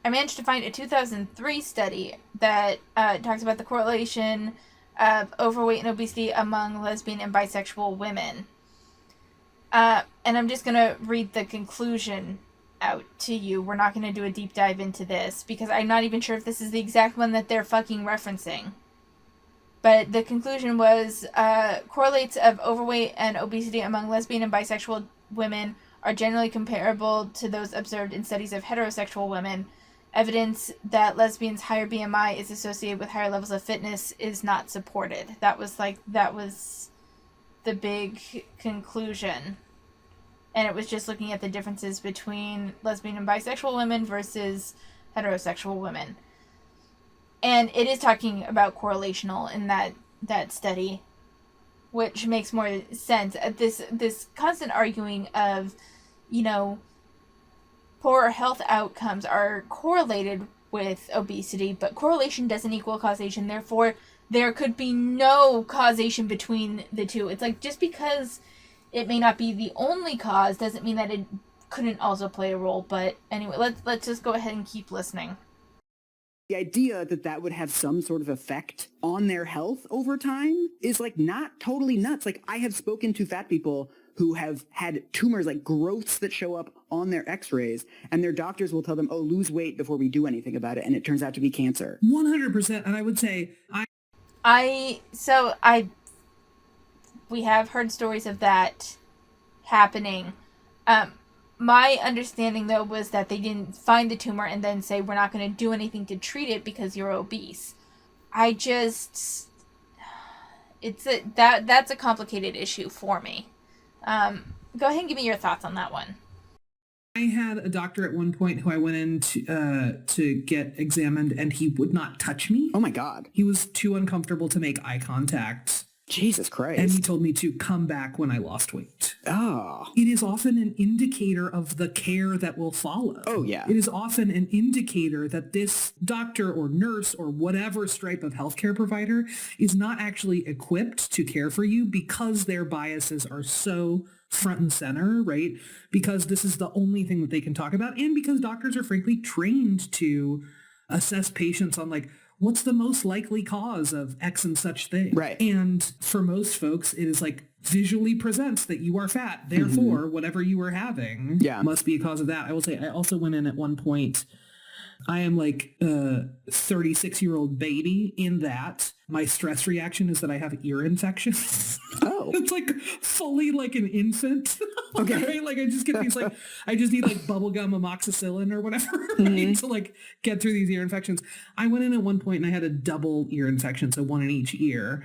I managed to find a 2003 study that talks about the correlation of overweight and obesity among lesbian and bisexual women. And I'm just going to read the conclusion out to you. We're not going to do a deep dive into this because I'm not even sure if this is the exact one that they're fucking referencing. But the conclusion was, correlates of overweight and obesity among lesbian and bisexual women are generally comparable to those observed in studies of heterosexual women. Evidence that lesbians' higher BMI is associated with higher levels of fitness is not supported. That was the big conclusion. And it was just looking at the differences between lesbian and bisexual women versus heterosexual women. And it is talking about correlational in that study, which makes more sense. This constant arguing of, poor health outcomes are correlated with obesity, but correlation doesn't equal causation. Therefore, there could be no causation between the two. It's like, just because it may not be the only cause doesn't mean that it couldn't also play a role. But anyway, let's just go ahead and keep listening. The idea that that would have some sort of effect on their health over time is like not totally nuts. Like, I have spoken to fat people who have had tumors, like growths that show up on their x-rays, and their doctors will tell them, "Oh, lose weight before we do anything about it." And it turns out to be cancer. 100%. And I would say we have heard stories of that happening. My understanding, though, was that they didn't find the tumor and then say, "We're not going to do anything to treat it because you're obese." That's a complicated issue for me. Go ahead and give me your thoughts on that one. I had a doctor at one point who I went in to get examined, and he would not touch me. Oh my God. He was too uncomfortable to make eye contact. Jesus Christ. And he told me to come back when I lost weight. Oh. It is often an indicator of the care that will follow. Oh, yeah. It is often an indicator that this doctor or nurse or whatever stripe of healthcare provider is not actually equipped to care for you because their biases are so front and center, right? Because this is the only thing that they can talk about, and because doctors are frankly trained to assess patients on like, what's the most likely cause of X and such thing? Right. And for most folks, it is like visually presents that you are fat. Therefore, whatever you are having must be a cause of that. I will say I also went in at one point. I am like a 36-year-old baby in that my stress reaction is that I have ear infections. Oh. It's like fully like an infant. Okay. Right? Like I just get these like, I just need like bubblegum amoxicillin or whatever right? To like get through these ear infections. I went in at one point and I had a double ear infection, so one in each ear.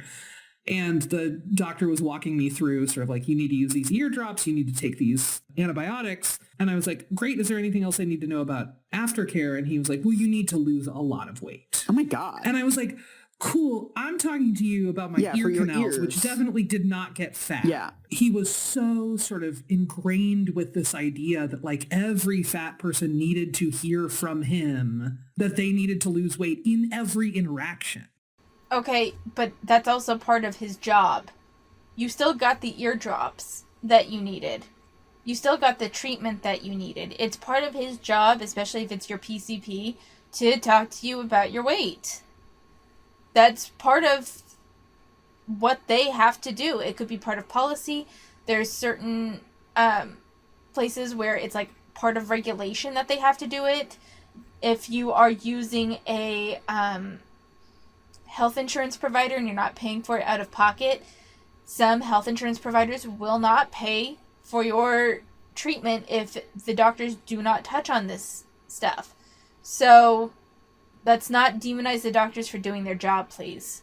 And the doctor was walking me through sort of like, you need to use these ear drops, you need to take these antibiotics. And I was like, great, is there anything else I need to know about aftercare? And he was like, well, you need to lose a lot of weight. Oh my God. And I was like, cool, I'm talking to you about my ear canals, which definitely did not get fat. Yeah. He was so sort of ingrained with this idea that like every fat person needed to hear from him that they needed to lose weight in every interaction. Okay, but that's also part of his job. You still got the eardrops that you needed. You still got the treatment that you needed. It's part of his job, especially if it's your PCP, to talk to you about your weight. That's part of what they have to do. It could be part of policy. There's certain places where it's like part of regulation that they have to do it. If you are using a health insurance provider and you're not paying for it out of pocket, some health insurance providers will not pay for your treatment if the doctors do not touch on this stuff. So let's not demonize the doctors for doing their job, please.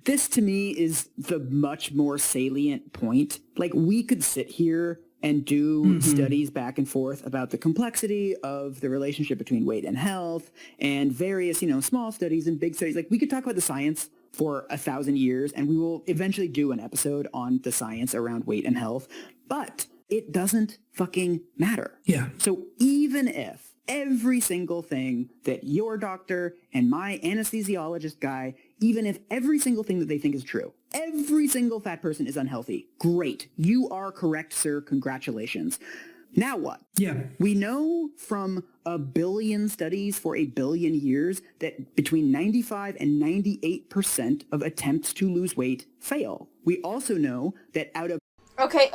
This to me is the much more salient point. Like, we could sit here and do studies back and forth about the complexity of the relationship between weight and health and various, small studies and big studies. Like, we could talk about the science for 1,000 years, and we will eventually do an episode on the science around weight and health, but it doesn't fucking matter. Yeah. So even if every single thing that your doctor and my anesthesiologist guy, even if every single thing that they think is true, every single fat person is unhealthy, great. You are correct, sir. Congratulations. Now what? Yeah. We know from 1 billion studies for 1 billion years that between 95 and 98% of attempts to lose weight fail. We also know that out of... Okay,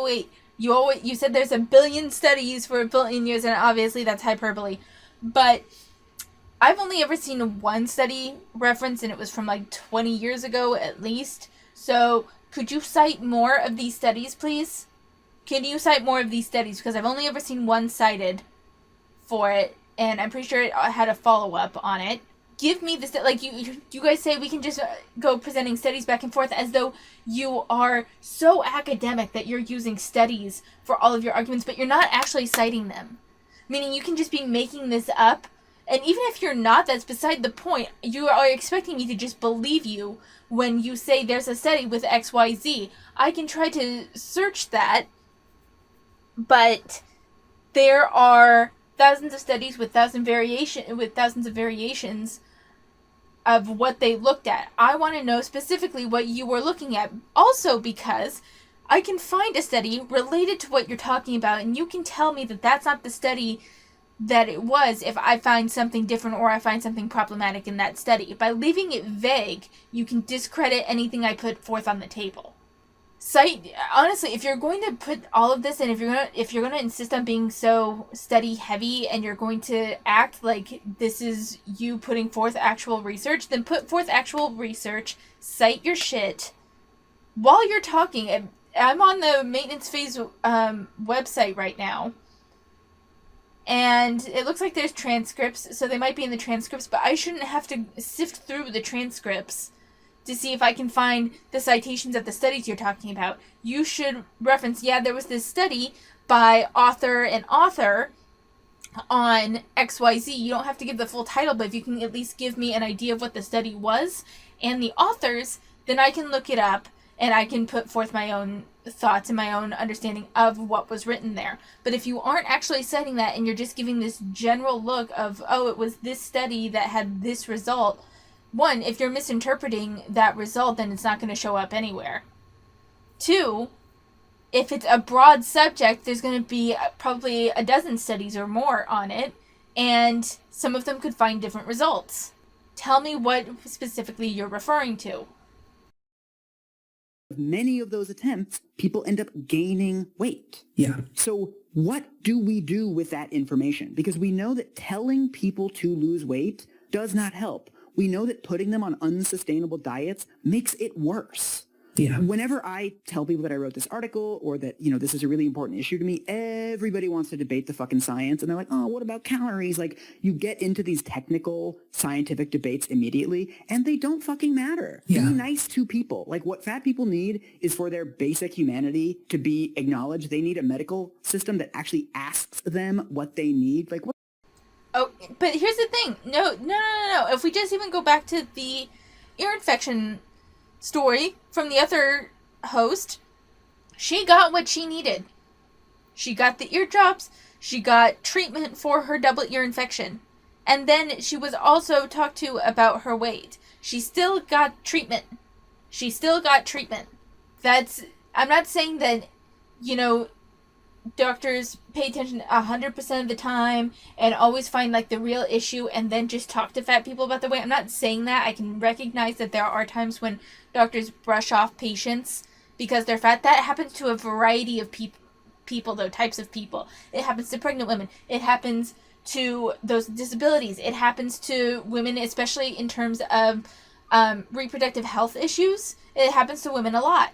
wait. You said there's 1 billion studies for 1 billion years, and obviously that's hyperbole. But I've only ever seen one study reference, and it was from like 20 years ago at least. So could you cite more of these studies, please? Can you cite more of these studies? Because I've only ever seen one cited for it, and I'm pretty sure it had a follow-up on it. Give me this, like, you guys say we can just go presenting studies back and forth as though you are so academic that you're using studies for all of your arguments, but you're not actually citing them. Meaning you can just be making this up, and even if you're not, that's beside the point. You are expecting me to just believe you when you say there's a study with XYZ. I can try to search that, but there are thousands of studies with thousands of variations of what they looked at. I want to know specifically what you were looking at. Also because I can find a study related to what you're talking about, and you can tell me that that's not the study that it was if I find something different or I find something problematic in that study. By leaving it vague, you can discredit anything I put forth on the table. Honestly, if you're going to put all of this, and if you're gonna insist on being so study heavy, and you're going to act like this is you putting forth actual research, then put forth actual research, cite your shit while you're talking. I'm on the maintenance phase website right now, and it looks like there's transcripts, so they might be in the transcripts, but I shouldn't have to sift through the transcripts to see if I can find the citations of the studies you're talking about. You should reference, there was this study by author and author on XYZ. You don't have to give the full title, but if you can at least give me an idea of what the study was and the authors, then I can look it up and I can put forth my own thoughts and my own understanding of what was written there. But if you aren't actually citing that and you're just giving this general look of, it was this study that had this result, one, if you're misinterpreting that result, then it's not going to show up anywhere. Two, if it's a broad subject, there's going to be probably a dozen studies or more on it, and some of them could find different results. Tell me what specifically you're referring to. Many of those attempts, people end up gaining weight. Yeah. So what do we do with that information? Because we know that telling people to lose weight does not help. We know that putting them on unsustainable diets makes it worse. Yeah. Whenever I tell people that I wrote this article or that, this is a really important issue to me, everybody wants to debate the fucking science. And they're like, what about calories? Like, you get into these technical scientific debates immediately, and they don't fucking matter. Yeah. Be nice to people. Like, what fat people need is for their basic humanity to be acknowledged. They need a medical system that actually asks them what they need. Like, what? Oh, but here's the thing. No. If we just even go back to the ear infection story from the other host, she got what she needed. She got the eardrops, she got treatment for her double ear infection, and then she was also talked to about her weight. She still got treatment. I'm not saying that, doctors pay attention 100% of the time and always find like the real issue and then just talk to fat people about the weight. I'm not saying that. I can recognize that there are times when doctors brush off patients because they're fat. That happens to a variety of people though, types of people. It happens to pregnant women. It happens to those with disabilities. It happens to women, especially in terms of reproductive health issues. It happens to women a lot.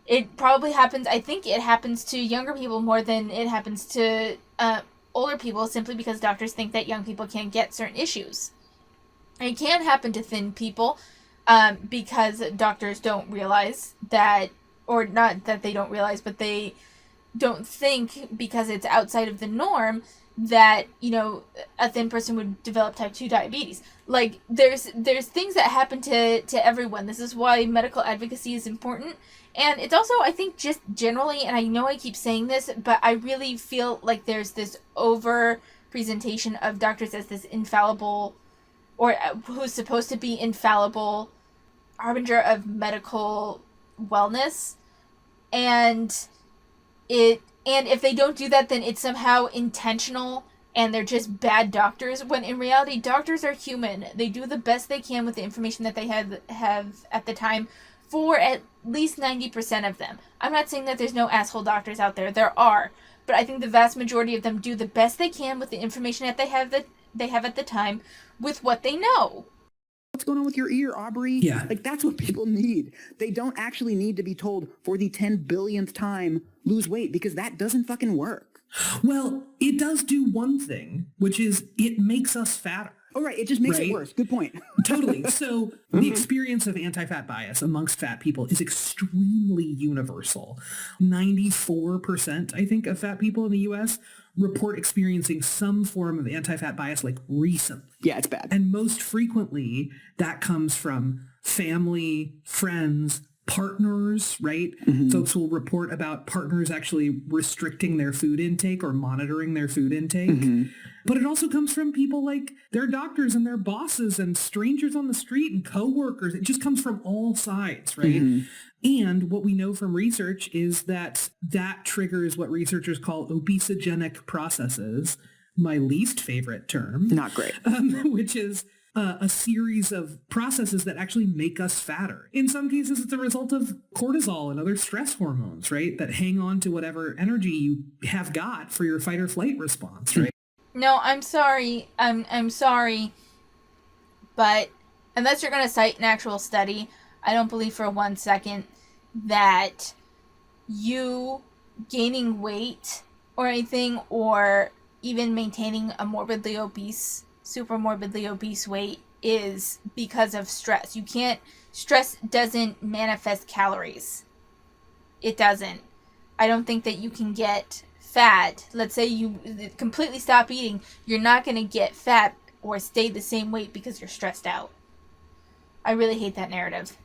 It probably happens, I think it happens to younger people more than it happens to older people, simply because doctors think that young people can't get certain issues. It can happen to thin people because doctors don't realize that, or not that they don't realize, but they don't think, because it's outside of the norm, that, you know, a thin person would develop type 2 diabetes. Like, there's things that happen to everyone. This is why medical advocacy is important. And it's also, I think, just generally, and I know I keep saying this, but I really feel like there's this over presentation of doctors as this infallible, or who's supposed to be infallible harbinger of medical wellness. And if they don't do that, then it's somehow intentional and they're just bad doctors, when in reality doctors are human. They do the best they can with the information that they have at the time, for at least 90% of them. I'm not saying that there's no asshole doctors out there. There are. But I think the vast majority of them do the best they can with the information that they have at the time, with what they know. What's going on with your ear, Aubrey? Yeah. Like, that's what people need. They don't actually need to be told for the 10 billionth time, lose weight, because that doesn't fucking work. Well, it does do one thing, which is it makes us fatter. Oh, right. It just makes it worse. Good point. Totally. So the experience of anti-fat bias amongst fat people is extremely universal. 94%, I think, of fat people in the U.S. report experiencing some form of anti-fat bias, like, recently. Yeah, it's bad. And most frequently, that comes from family, friends, partners, right? Mm-hmm. Folks will report about partners actually restricting their food intake or monitoring their food intake. Mm-hmm. But it also comes from people like their doctors and their bosses and strangers on the street and coworkers. It just comes from all sides, right? Mm-hmm. And what we know from research is that that triggers what researchers call obesogenic processes, my least favorite term. Not great. Which is a series of processes that actually make us fatter. In some cases, it's a result of cortisol and other stress hormones, right? That hang on to whatever energy you have got for your fight or flight response, right? No, I'm sorry. I'm sorry. But unless you're going to cite an actual study, I don't believe for 1 second that you gaining weight or anything, or even maintaining a morbidly obese, super morbidly obese weight, is because of stress. Stress doesn't manifest calories. It doesn't. I don't think that you can get fat. Let's say you completely stop eating, you're not going to get fat or stay the same weight because you're stressed out. I really hate that narrative.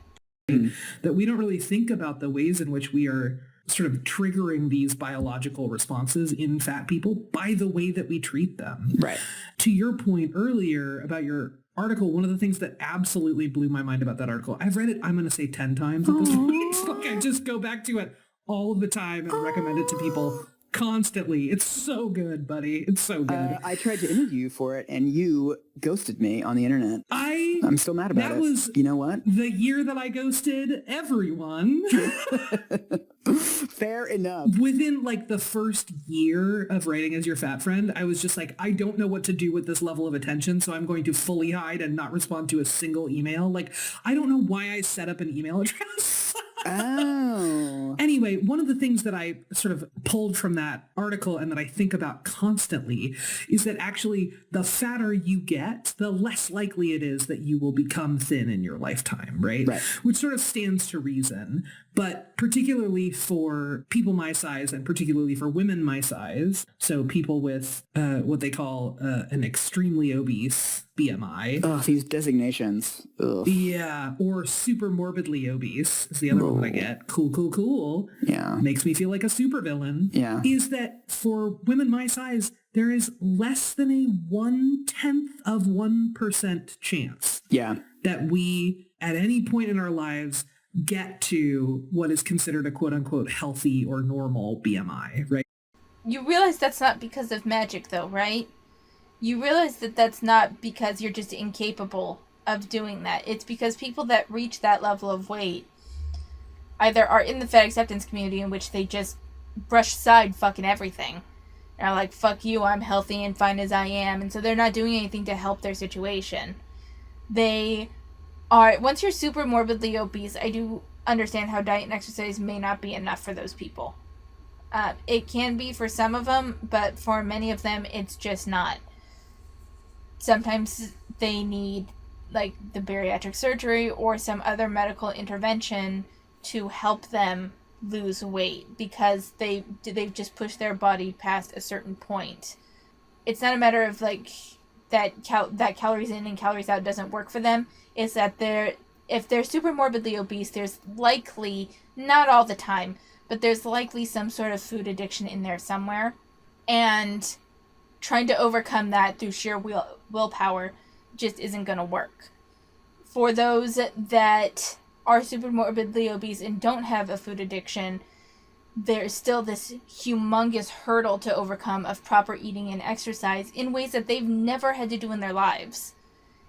That we don't really think about the ways in which we are sort of triggering these biological responses in fat people by the way that we treat them. Right. To your point earlier about your article, one of the things that absolutely blew my mind about that article, I've read it, I'm going to say 10 times at this point. Like, I just go back to it all the time and recommend it to people constantly. It's so good, buddy. It's so good. I tried to interview you for it, and you ghosted me on the internet. I'm still mad about it. That was, you know what? The year that I ghosted everyone. Fair enough. Within like the first year of writing as your fat friend, I was just like, I don't know what to do with this level of attention, so I'm going to fully hide and not respond to a single email. Like, I don't know why I set up an email address. Oh. Anyway, one of the things that I sort of pulled from that article and that I think about constantly is that actually the fatter you get, the less likely it is that you will become thin in your lifetime, right? Which sort of stands to reason. But particularly for people my size and particularly for women my size, so people with what they call an extremely obese BMI. Oh, these designations. Ugh. Yeah, or super morbidly obese is the other one that I get. Cool. Yeah. Makes me feel like a supervillain. Yeah. Is that for women my size, there is less than a 1/10 of 1% chance. Yeah. That we, at any point in our lives, get to what is considered a quote-unquote healthy or normal BMI, right? You realize that's not because of magic, though, right? You realize that that's not because you're just incapable of doing that. It's because people that reach that level of weight either are in the fat acceptance community, in which they just brush aside fucking everything. And are like, fuck you, I'm healthy and fine as I am. And so they're not doing anything to help their situation. They are, once you're super morbidly obese, I do understand how diet and exercise may not be enough for those people. It can be for some of them, but for many of them, it's just not. Sometimes they need like the bariatric surgery or some other medical intervention to help them lose weight because they've just pushed their body past a certain point. It's not a matter of like that calories in and calories out doesn't work for them. It's that if they're super morbidly obese, there's likely, not all the time, but there's likely some sort of food addiction in there somewhere. And trying to overcome that through sheer willpower just isn't going to work. For those that are super morbidly obese and don't have a food addiction, there's still this humongous hurdle to overcome of proper eating and exercise in ways that they've never had to do in their lives.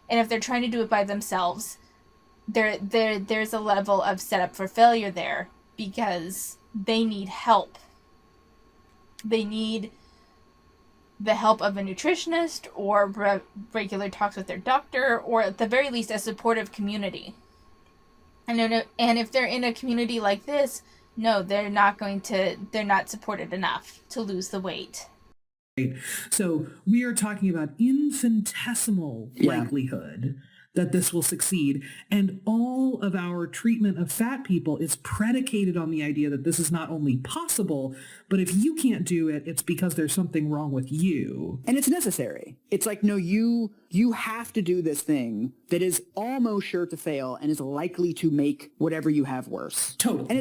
And if they're trying to do it by themselves, there's a level of setup for failure there because they need help. They need the help of a nutritionist or regular talks with their doctor, or at the very least a supportive community. And if they're in a community like this, no, they're not supported enough to lose the weight. Right. So we are talking about infinitesimal likelihood that this will succeed. And all of our treatment of fat people is predicated on the idea that this is not only possible, but if you can't do it, it's because there's something wrong with you. And it's necessary. It's like, no, you have to do this thing that is almost sure to fail and is likely to make whatever you have worse. Totally. And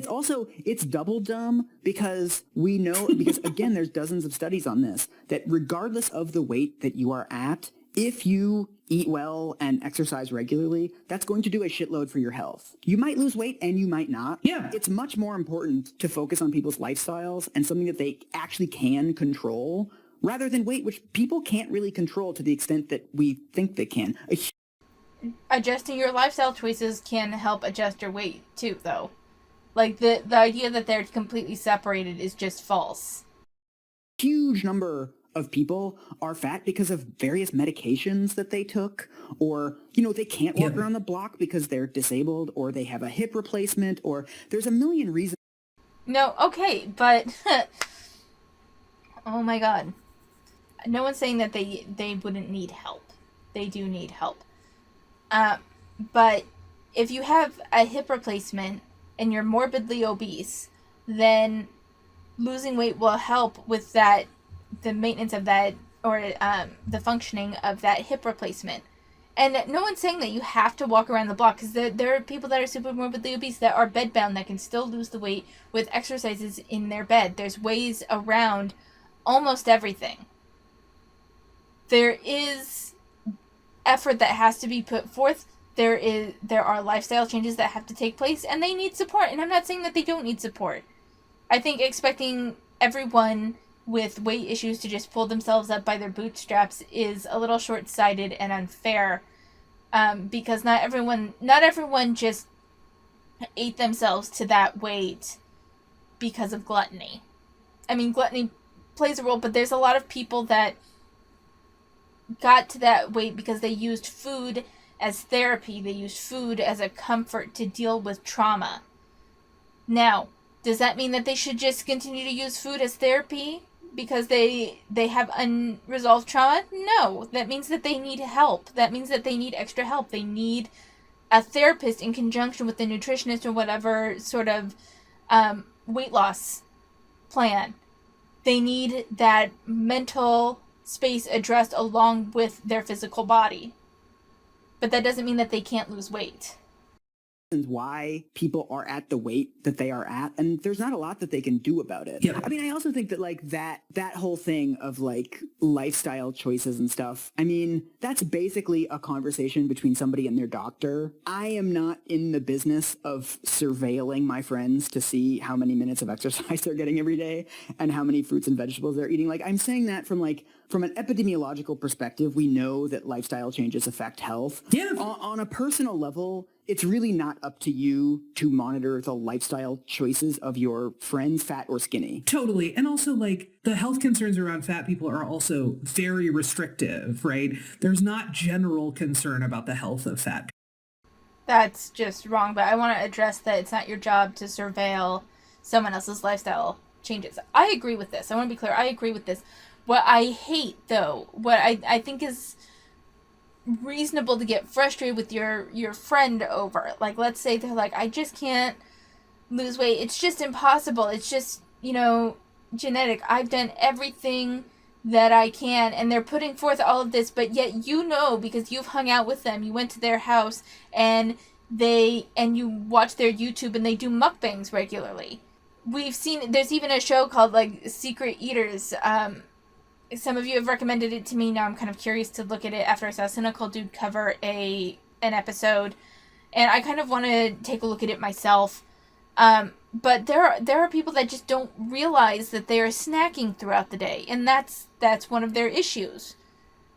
it's double dumb because we know, because again, there's dozens of studies on this, that regardless of the weight that you are at, if you eat well and exercise regularly, that's going to do a shitload for your health. You might lose weight and you might not. Yeah. It's much more important to focus on people's lifestyles and something that they actually can control rather than weight, which people can't really control to the extent that we think they can. Adjusting your lifestyle choices can help adjust your weight too, though. Like the idea that they're completely separated is just false. Huge number of people are fat because of various medications that they took, or, they can't walk around the block because they're disabled, or they have a hip replacement, or there's a million reasons. No, okay, but oh my god. No one's saying that they wouldn't need help. They do need help. But if you have a hip replacement and you're morbidly obese, then losing weight will help with that, the maintenance of that, or the functioning of that hip replacement. And no one's saying that you have to walk around the block, because there are people that are super morbidly obese that are bedbound that can still lose the weight with exercises in their bed. There's ways around almost everything. There is effort that has to be put forth. There are lifestyle changes that have to take place, and they need support. And I'm not saying that they don't need support. I think expecting everyone with weight issues to just pull themselves up by their bootstraps is a little short-sighted and unfair, because not everyone just ate themselves to that weight because of gluttony. I mean, gluttony plays a role, but there's a lot of people that got to that weight because they used food as therapy. They used food as a comfort to deal with trauma. Now, does that mean that they should just continue to use food as therapy because they have unresolved trauma? No. That means that they need help. That means that they need extra help. They need a therapist in conjunction with a nutritionist or whatever sort of weight loss plan. They need that mental space addressed along with their physical body. But that doesn't mean that they can't lose weight. Why people are at the weight that they are at, and there's not a lot that they can do about it. Yeah. I mean, I also think that that whole thing of lifestyle choices and stuff, I mean, that's basically a conversation between somebody and their doctor. I am not in the business of surveilling my friends to see how many minutes of exercise they're getting every day and how many fruits and vegetables they're eating. I'm saying that from an epidemiological perspective, we know that lifestyle changes affect health. Yeah. On a personal level, it's really not up to you to monitor the lifestyle choices of your friends, fat or skinny. Totally. And also, the health concerns around fat people are also very restrictive, right? There's not general concern about the health of fat people. That's just wrong, but I want to address that it's not your job to surveil someone else's lifestyle changes. I agree with this. I want to be clear. I agree with this. What I hate, though, what I think is reasonable to get frustrated with your friend over it. Like, let's say they're like, I just can't lose weight. It's just impossible. It's just, genetic. I've done everything that I can, and they're putting forth all of this, but yet because you've hung out with them, you went to their house, and you watch their YouTube, and they do mukbangs regularly. We've seen, there's even a show called, like, Secret Eaters. Some of you have recommended it to me. Now I'm kind of curious to look at it after I saw Cynical Dude cover an episode, and I kind of want to take a look at it myself. But there are people that just don't realize that they are snacking throughout the day, and that's one of their issues.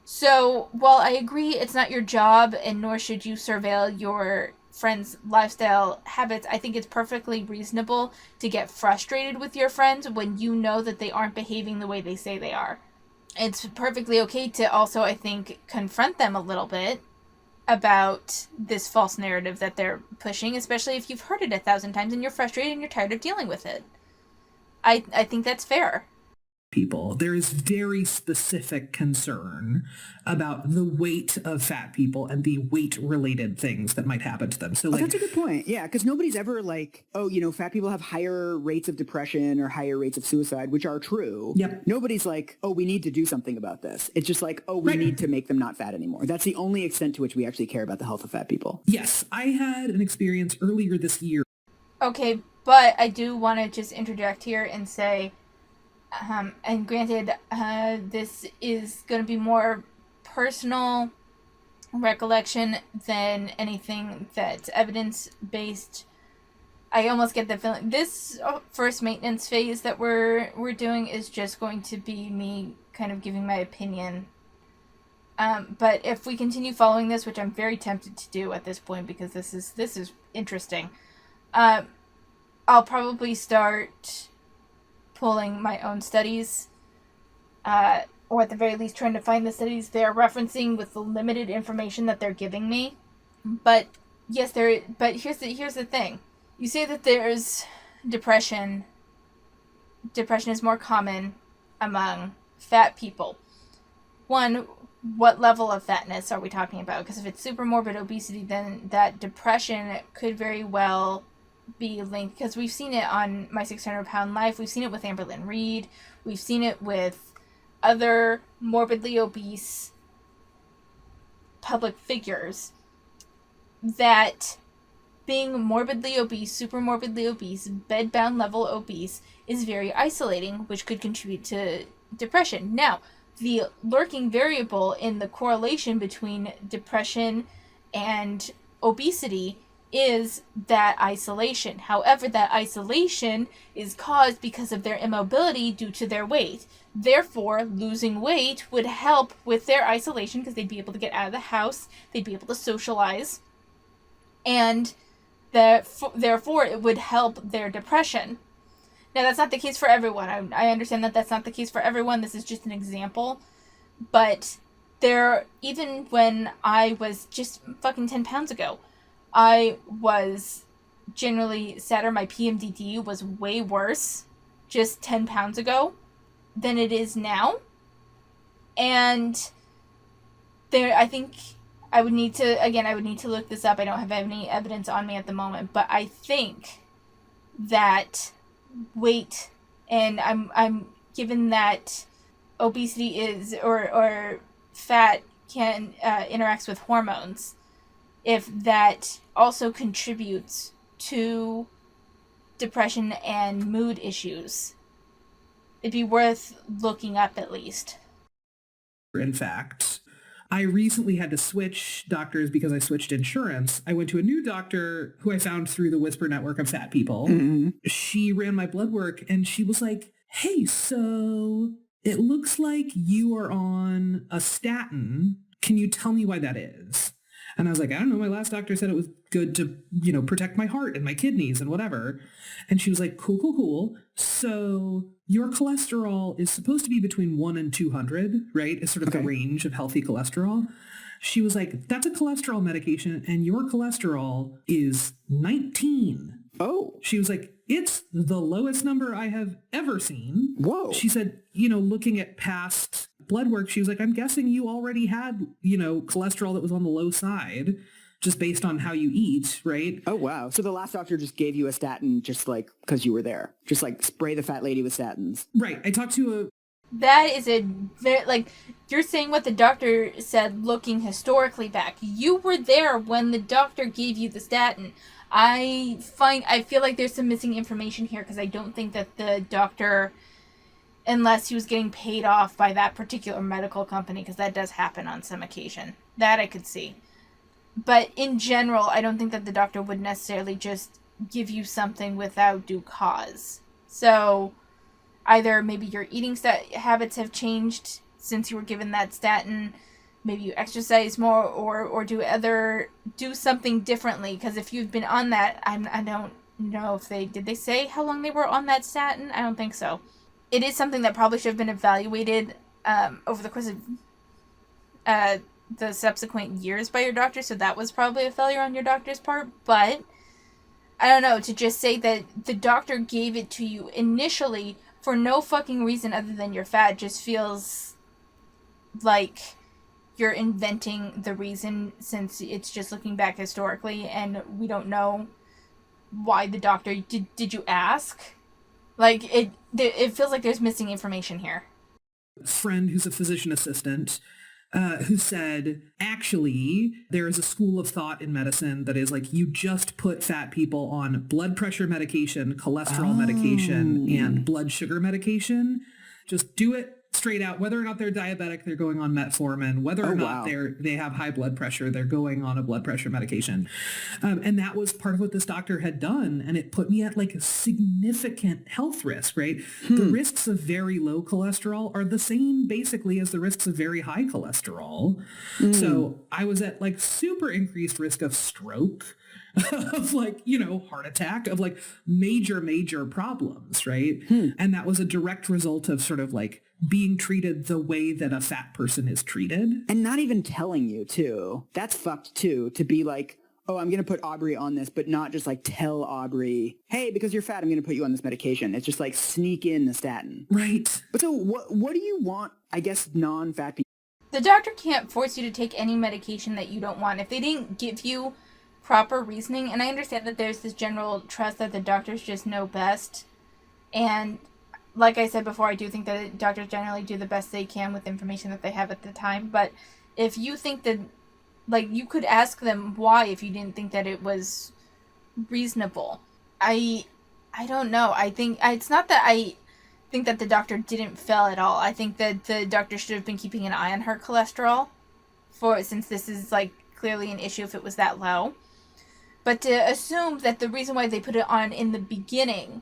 So while I agree it's not your job, and nor should you surveil your friends' lifestyle habits, I think it's perfectly reasonable to get frustrated with your friends when you know that they aren't behaving the way they say they are. It's perfectly okay to also, I think, confront them a little bit about this false narrative that they're pushing, especially if you've heard it 1,000 times and you're frustrated and you're tired of dealing with it. I think that's fair. People. There is very specific concern about the weight of fat people and the weight-related things that might happen to them. So, that's a good point. Yeah, because nobody's ever like, fat people have higher rates of depression or higher rates of suicide, which are true. Yep. Nobody's like, we need to do something about this. It's just like, we need to make them not fat anymore. That's the only extent to which we actually care about the health of fat people. Yes, I had an experience earlier this year. Okay, but I do want to just interject here and say, and granted, this is going to be more personal recollection than anything that's evidence-based. I almost get the feeling this first maintenance phase that we're doing is just going to be me kind of giving my opinion. But if we continue following this, which I'm very tempted to do at this point because this is interesting, I'll probably start pulling my own studies, or at the very least trying to find the studies they're referencing with the limited information that they're giving me. But yes, but here's the thing. You say that there's depression. Depression is more common among fat people. One, what level of fatness are we talking about? Because if it's super morbid obesity, then that depression could very well be linked, because we've seen it on My 600-Pound Life, we've seen it with Amberlynn Reed, we've seen it with other morbidly obese public figures, that being morbidly obese, super morbidly obese, bedbound level obese is very isolating, which could contribute to depression. Now, the lurking variable in the correlation between depression and obesity is that isolation. However, that isolation is caused because of their immobility due to their weight. Therefore, losing weight would help with their isolation because they'd be able to get out of the house, they'd be able to socialize, and therefore it would help their depression. Now, that's not the case for everyone. I understand that that's not the case for everyone. This is just an example. But even when I was just fucking 10 pounds ago, I was generally sadder. My PMDD was way worse just 10 pounds ago than it is now. And I think I would need to look this up. I don't have any evidence on me at the moment, but I think that weight, and I'm given that obesity is, or fat can interacts with hormones, if that also contributes to depression and mood issues, it'd be worth looking up at least. In fact, I recently had to switch doctors because I switched insurance. I went to a new doctor who I found through the Whisper network of fat people. Mm-hmm. She ran my blood work and she was like, hey, so it looks like you are on a statin. Can you tell me why that is? And I was like, I don't know. My last doctor said it was good to, protect my heart and my kidneys and whatever. And she was like, cool. So your cholesterol is supposed to be between 1 and 200, right? It's sort of the range of healthy cholesterol. She was like, that's a cholesterol medication and your cholesterol is 19. Oh. She was like, it's the lowest number I have ever seen. Whoa. She said, looking at past blood work, she was like, I'm guessing you already had, cholesterol that was on the low side just based on how you eat, right? Oh, wow. So the last doctor just gave you a statin just like because you were there. Just like spray the fat lady with statins. Right. I talked to That is a very, like, you're saying what the doctor said looking historically back. You were there when the doctor gave you the statin. I feel like there's some missing information here because I don't think that the doctor, unless he was getting paid off by that particular medical company, because that does happen on some occasion. That I could see. But in general, I don't think that the doctor would necessarily just give you something without due cause. So either maybe your eating habits have changed since you were given that statin, maybe you exercise more, or do something differently. Because if you've been on that, I don't know if did they say how long they were on that statin? I don't think so. It is something that probably should have been evaluated over the course of the subsequent years by your doctor, so that was probably a failure on your doctor's part. But I don't know, to just say that the doctor gave it to you initially for no fucking reason other than you're fat just feels like you're inventing the reason, since it's just looking back historically and we don't know why the doctor did you ask? Like, it feels like there's missing information here. friend who's a physician assistant who said, actually, there is a school of thought in medicine that is like, you just put fat people on blood pressure medication, cholesterol medication, and blood sugar medication. Just do it straight out. Whether or not they're diabetic, they're going on metformin. Whether or not they have high blood pressure, they're going on a blood pressure medication. And that was part of what this doctor had done. And it put me at like a significant health risk, right? The risks of very low cholesterol are the same basically as the risks of very high cholesterol. So I was at like super increased risk of stroke, of like, heart attack, of like major problems, right? And that was a direct result of sort of like being treated the way that a fat person is treated. And not even telling you, too. That's fucked, too, to be like, oh, I'm going to put Aubrey on this, but not just like tell Aubrey, hey, because you're fat, I'm going to put you on this medication. It's just like sneak in the statin. Right. But so what do you want, I guess, non-fat people? The doctor can't force you to take any medication that you don't want. If they didn't give you proper reasoning, and I understand that there's this general trust that the doctors just know best, and like I said before, I do think that doctors generally do the best they can with information that they have at the time, but if you think that, like, you could ask them why if you didn't think that it was reasonable. I don't know. I think, it's not that I think that the doctor didn't fail at all. I think that the doctor should have been keeping an eye on her cholesterol, since this is, like, clearly an issue if it was that low. But to assume that the reason why they put it on in the beginning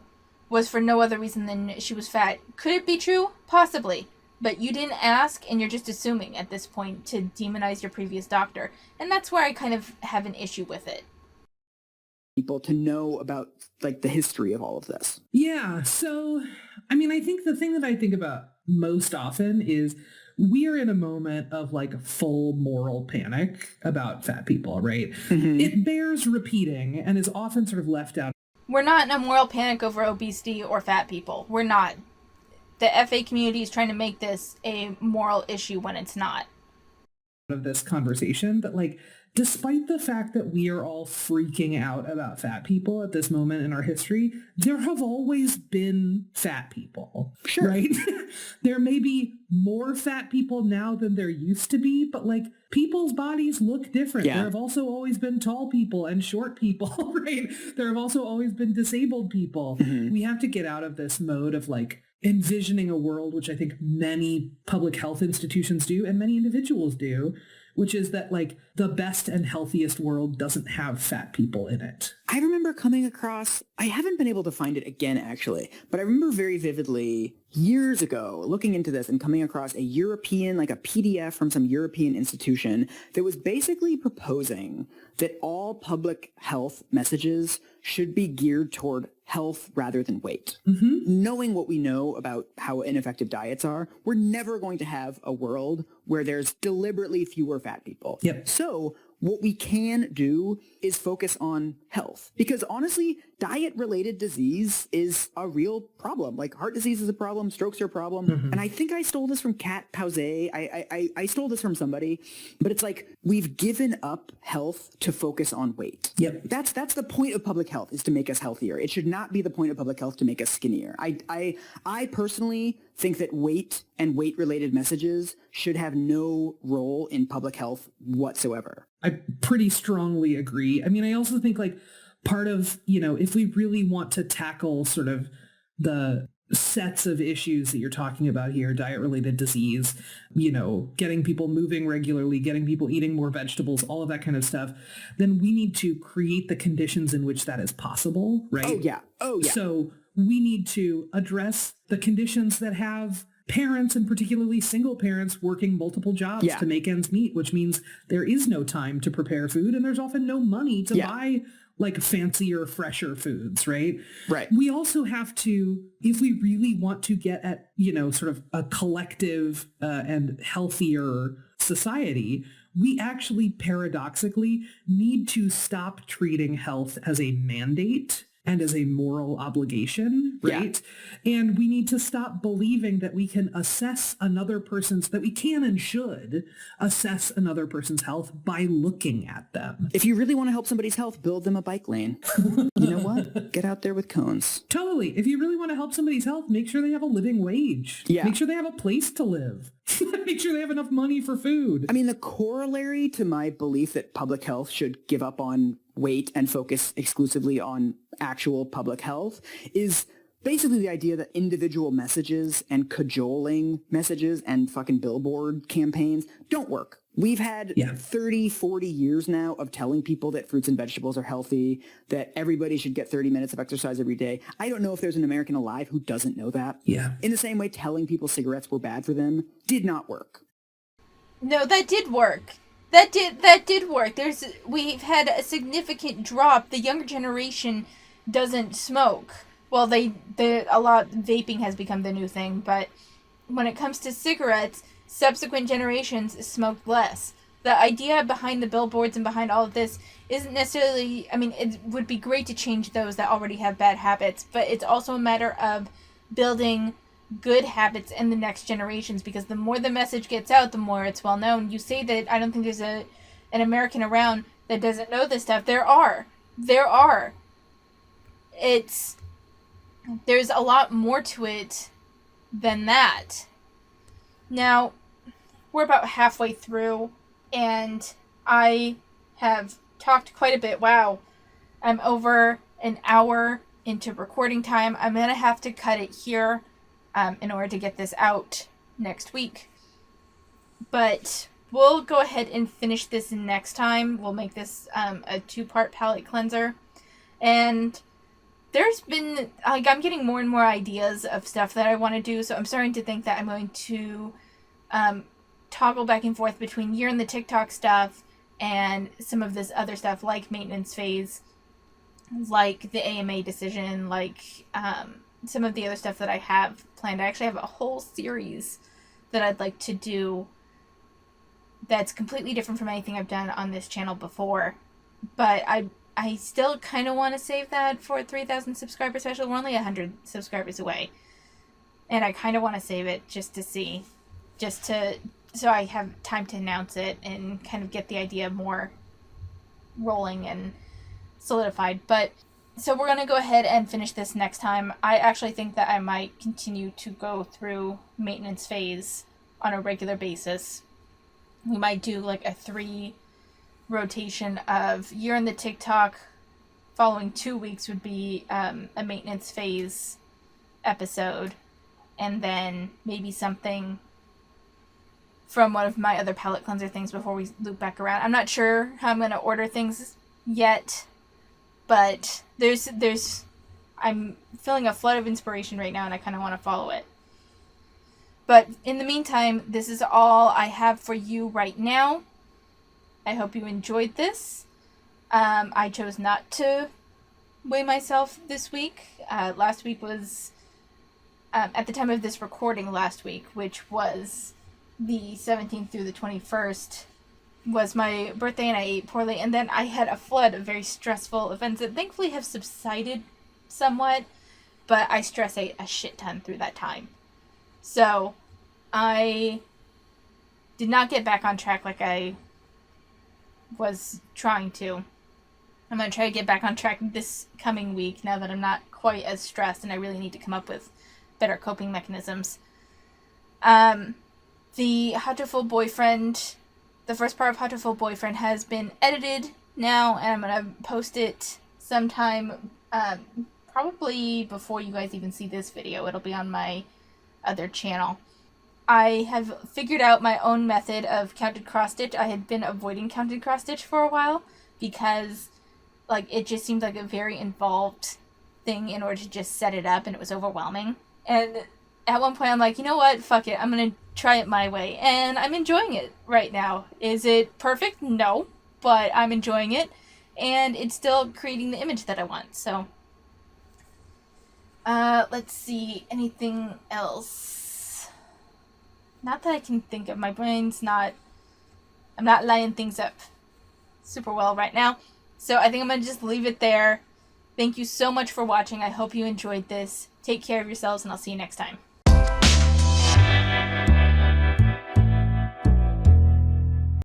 was for no other reason than she was fat. Could it be true? Possibly. But you didn't ask, and you're just assuming at this point to demonize your previous doctor. And that's where I kind of have an issue with it. People to know about like the history of all of this. Yeah. So, I mean, I think the thing that I think about most often is we are in a moment of like full moral panic about fat people, right? It bears repeating and is often sort of left out. We're not in a moral panic over obesity or fat people. We're not. The FA community is trying to make this a moral issue when it's not. Of this conversation, but like, despite the fact that we are all freaking out about fat people at this moment in our history, there have always been fat people, right? There may be more fat people now than there used to be, but like people's bodies look different. There have also always been tall people and short people, right? There have also always been disabled people. We have to get out of this mode of like envisioning a world, which I think many public health institutions do and many individuals do, which is that like the best and healthiest world doesn't have fat people in it. I remember coming across, I haven't been able to find it again actually, but I remember very vividly years ago looking into this and coming across a European, like a PDF from some European institution that was basically proposing that all public health messages should be geared toward health rather than weight. Knowing what we know about how ineffective diets are, we're never going to have a world where there's deliberately fewer fat people. So what we can do is focus on health. Because honestly, diet-related disease is a real problem. Like heart disease is a problem, strokes are a problem. Mm-hmm. And I think I stole this from Kat Pausé. I stole this from somebody, but it's like we've given up health to focus on weight. Yep. That's the point of public health, is to make us healthier. It should not be the point of public health to make us skinnier. I personally think that weight and weight-related messages should have no role in public health whatsoever. I pretty strongly agree. I mean, I also think like part of, if we really want to tackle sort of the sets of issues that you're talking about here, diet-related disease, getting people moving regularly, getting people eating more vegetables, all of that kind of stuff, then we need to create the conditions in which that is possible, right? Oh, yeah. So we need to address the conditions that have parents, and particularly single parents, working multiple jobs to make ends meet, which means there is no time to prepare food and there's often no money to buy like fancier, fresher foods, right? Right. We also have to, if we really want to get at, sort of a collective and healthier society, we actually paradoxically need to stop treating health as a mandate and as a moral obligation, right? Yeah. And we need to stop believing that we can assess that we can and should assess another person's health by looking at them. If you really want to help somebody's health, build them a bike lane. You know what? Get out there with cones. Totally. If you really want to help somebody's health, make sure they have a living wage. Yeah. Make sure they have a place to live. Make sure they have enough money for food. I mean, the corollary to my belief that public health should give up on weight and focus exclusively on actual public health is basically the idea that individual messages and cajoling messages and fucking billboard campaigns don't work. We've had 30, 40 years now of telling people that fruits and vegetables are healthy, that everybody should get 30 minutes of exercise every day. I don't know if there's an American alive who doesn't know that. Yeah. In the same way, telling people cigarettes were bad for them did not work. No, that did work. That did work. We've had a significant drop. The younger generation doesn't smoke. Well, vaping has become the new thing, but when it comes to cigarettes, subsequent generations smoked less. The idea behind the billboards and behind all of this isn't necessarily, I mean, it would be great to change those that already have bad habits, but it's also a matter of building good habits in the next generations, because the more the message gets out, the more it's well known. You say that I don't think there's an American around that doesn't know this stuff. There are. There's a lot more to it than that. Now, we're about halfway through, and I have talked quite a bit. Wow, I'm over an hour into recording time. I'm going to have to cut it here in order to get this out next week. But we'll go ahead and finish this next time. We'll make this a 2-part palate cleanser. And there's been, I'm getting more and more ideas of stuff that I want to do, so I'm starting to think that I'm going to toggle back and forth between Year in the TikTok stuff and some of this other stuff, like maintenance phase, like the AMA decision, like some of the other stuff that I have planned. I actually have a whole series that I'd like to do that's completely different from anything I've done on this channel before. But I still kind of want to save that for a 3,000 subscriber special. We're only 100 subscribers away. And I kind of want to save it so I have time to announce it and kind of get the idea more rolling and solidified. But so we're going to go ahead and finish this next time. I actually think that I might continue to go through maintenance phase on a regular basis. We might do like a 3 rotation of Year in the TikTok. Following 2 weeks would be a maintenance phase episode. And then maybe something from one of my other palate cleanser things before we loop back around. I'm not sure how I'm going to order things yet. But I'm feeling a flood of inspiration right now, and I kind of want to follow it. But in the meantime, this is all I have for you right now. I hope you enjoyed this. I chose not to weigh myself this week. Last week was, at the time of this recording last week, which was the 17th through the 21st, was my birthday and I ate poorly, and then I had a flood of very stressful events that thankfully have subsided somewhat, but I stress ate a shit ton through that time. So I did not get back on track like I was trying to. I'm going to try to get back on track this coming week now that I'm not quite as stressed and I really need to come up with better coping mechanisms. The How to Full Boyfriend, the first part of How to Full Boyfriend has been edited now, and I'm going to post it sometime, probably before you guys even see this video. It'll be on my other channel. I have figured out my own method of counted cross-stitch. I had been avoiding counted cross-stitch for a while because it just seemed like a very involved thing in order to just set it up, and it was overwhelming. And at one point I'm like, you know what, fuck it, I'm gonna try it my way, and I'm enjoying it right now. Is it perfect? No, but I'm enjoying it, and it's still creating the image that I want. So let's see, anything else? Not that I can think of. My brain's not, I'm not lining things up super well right now. So I think I'm going to just leave it there. Thank you so much for watching. I hope you enjoyed this. Take care of yourselves, and I'll see you next time.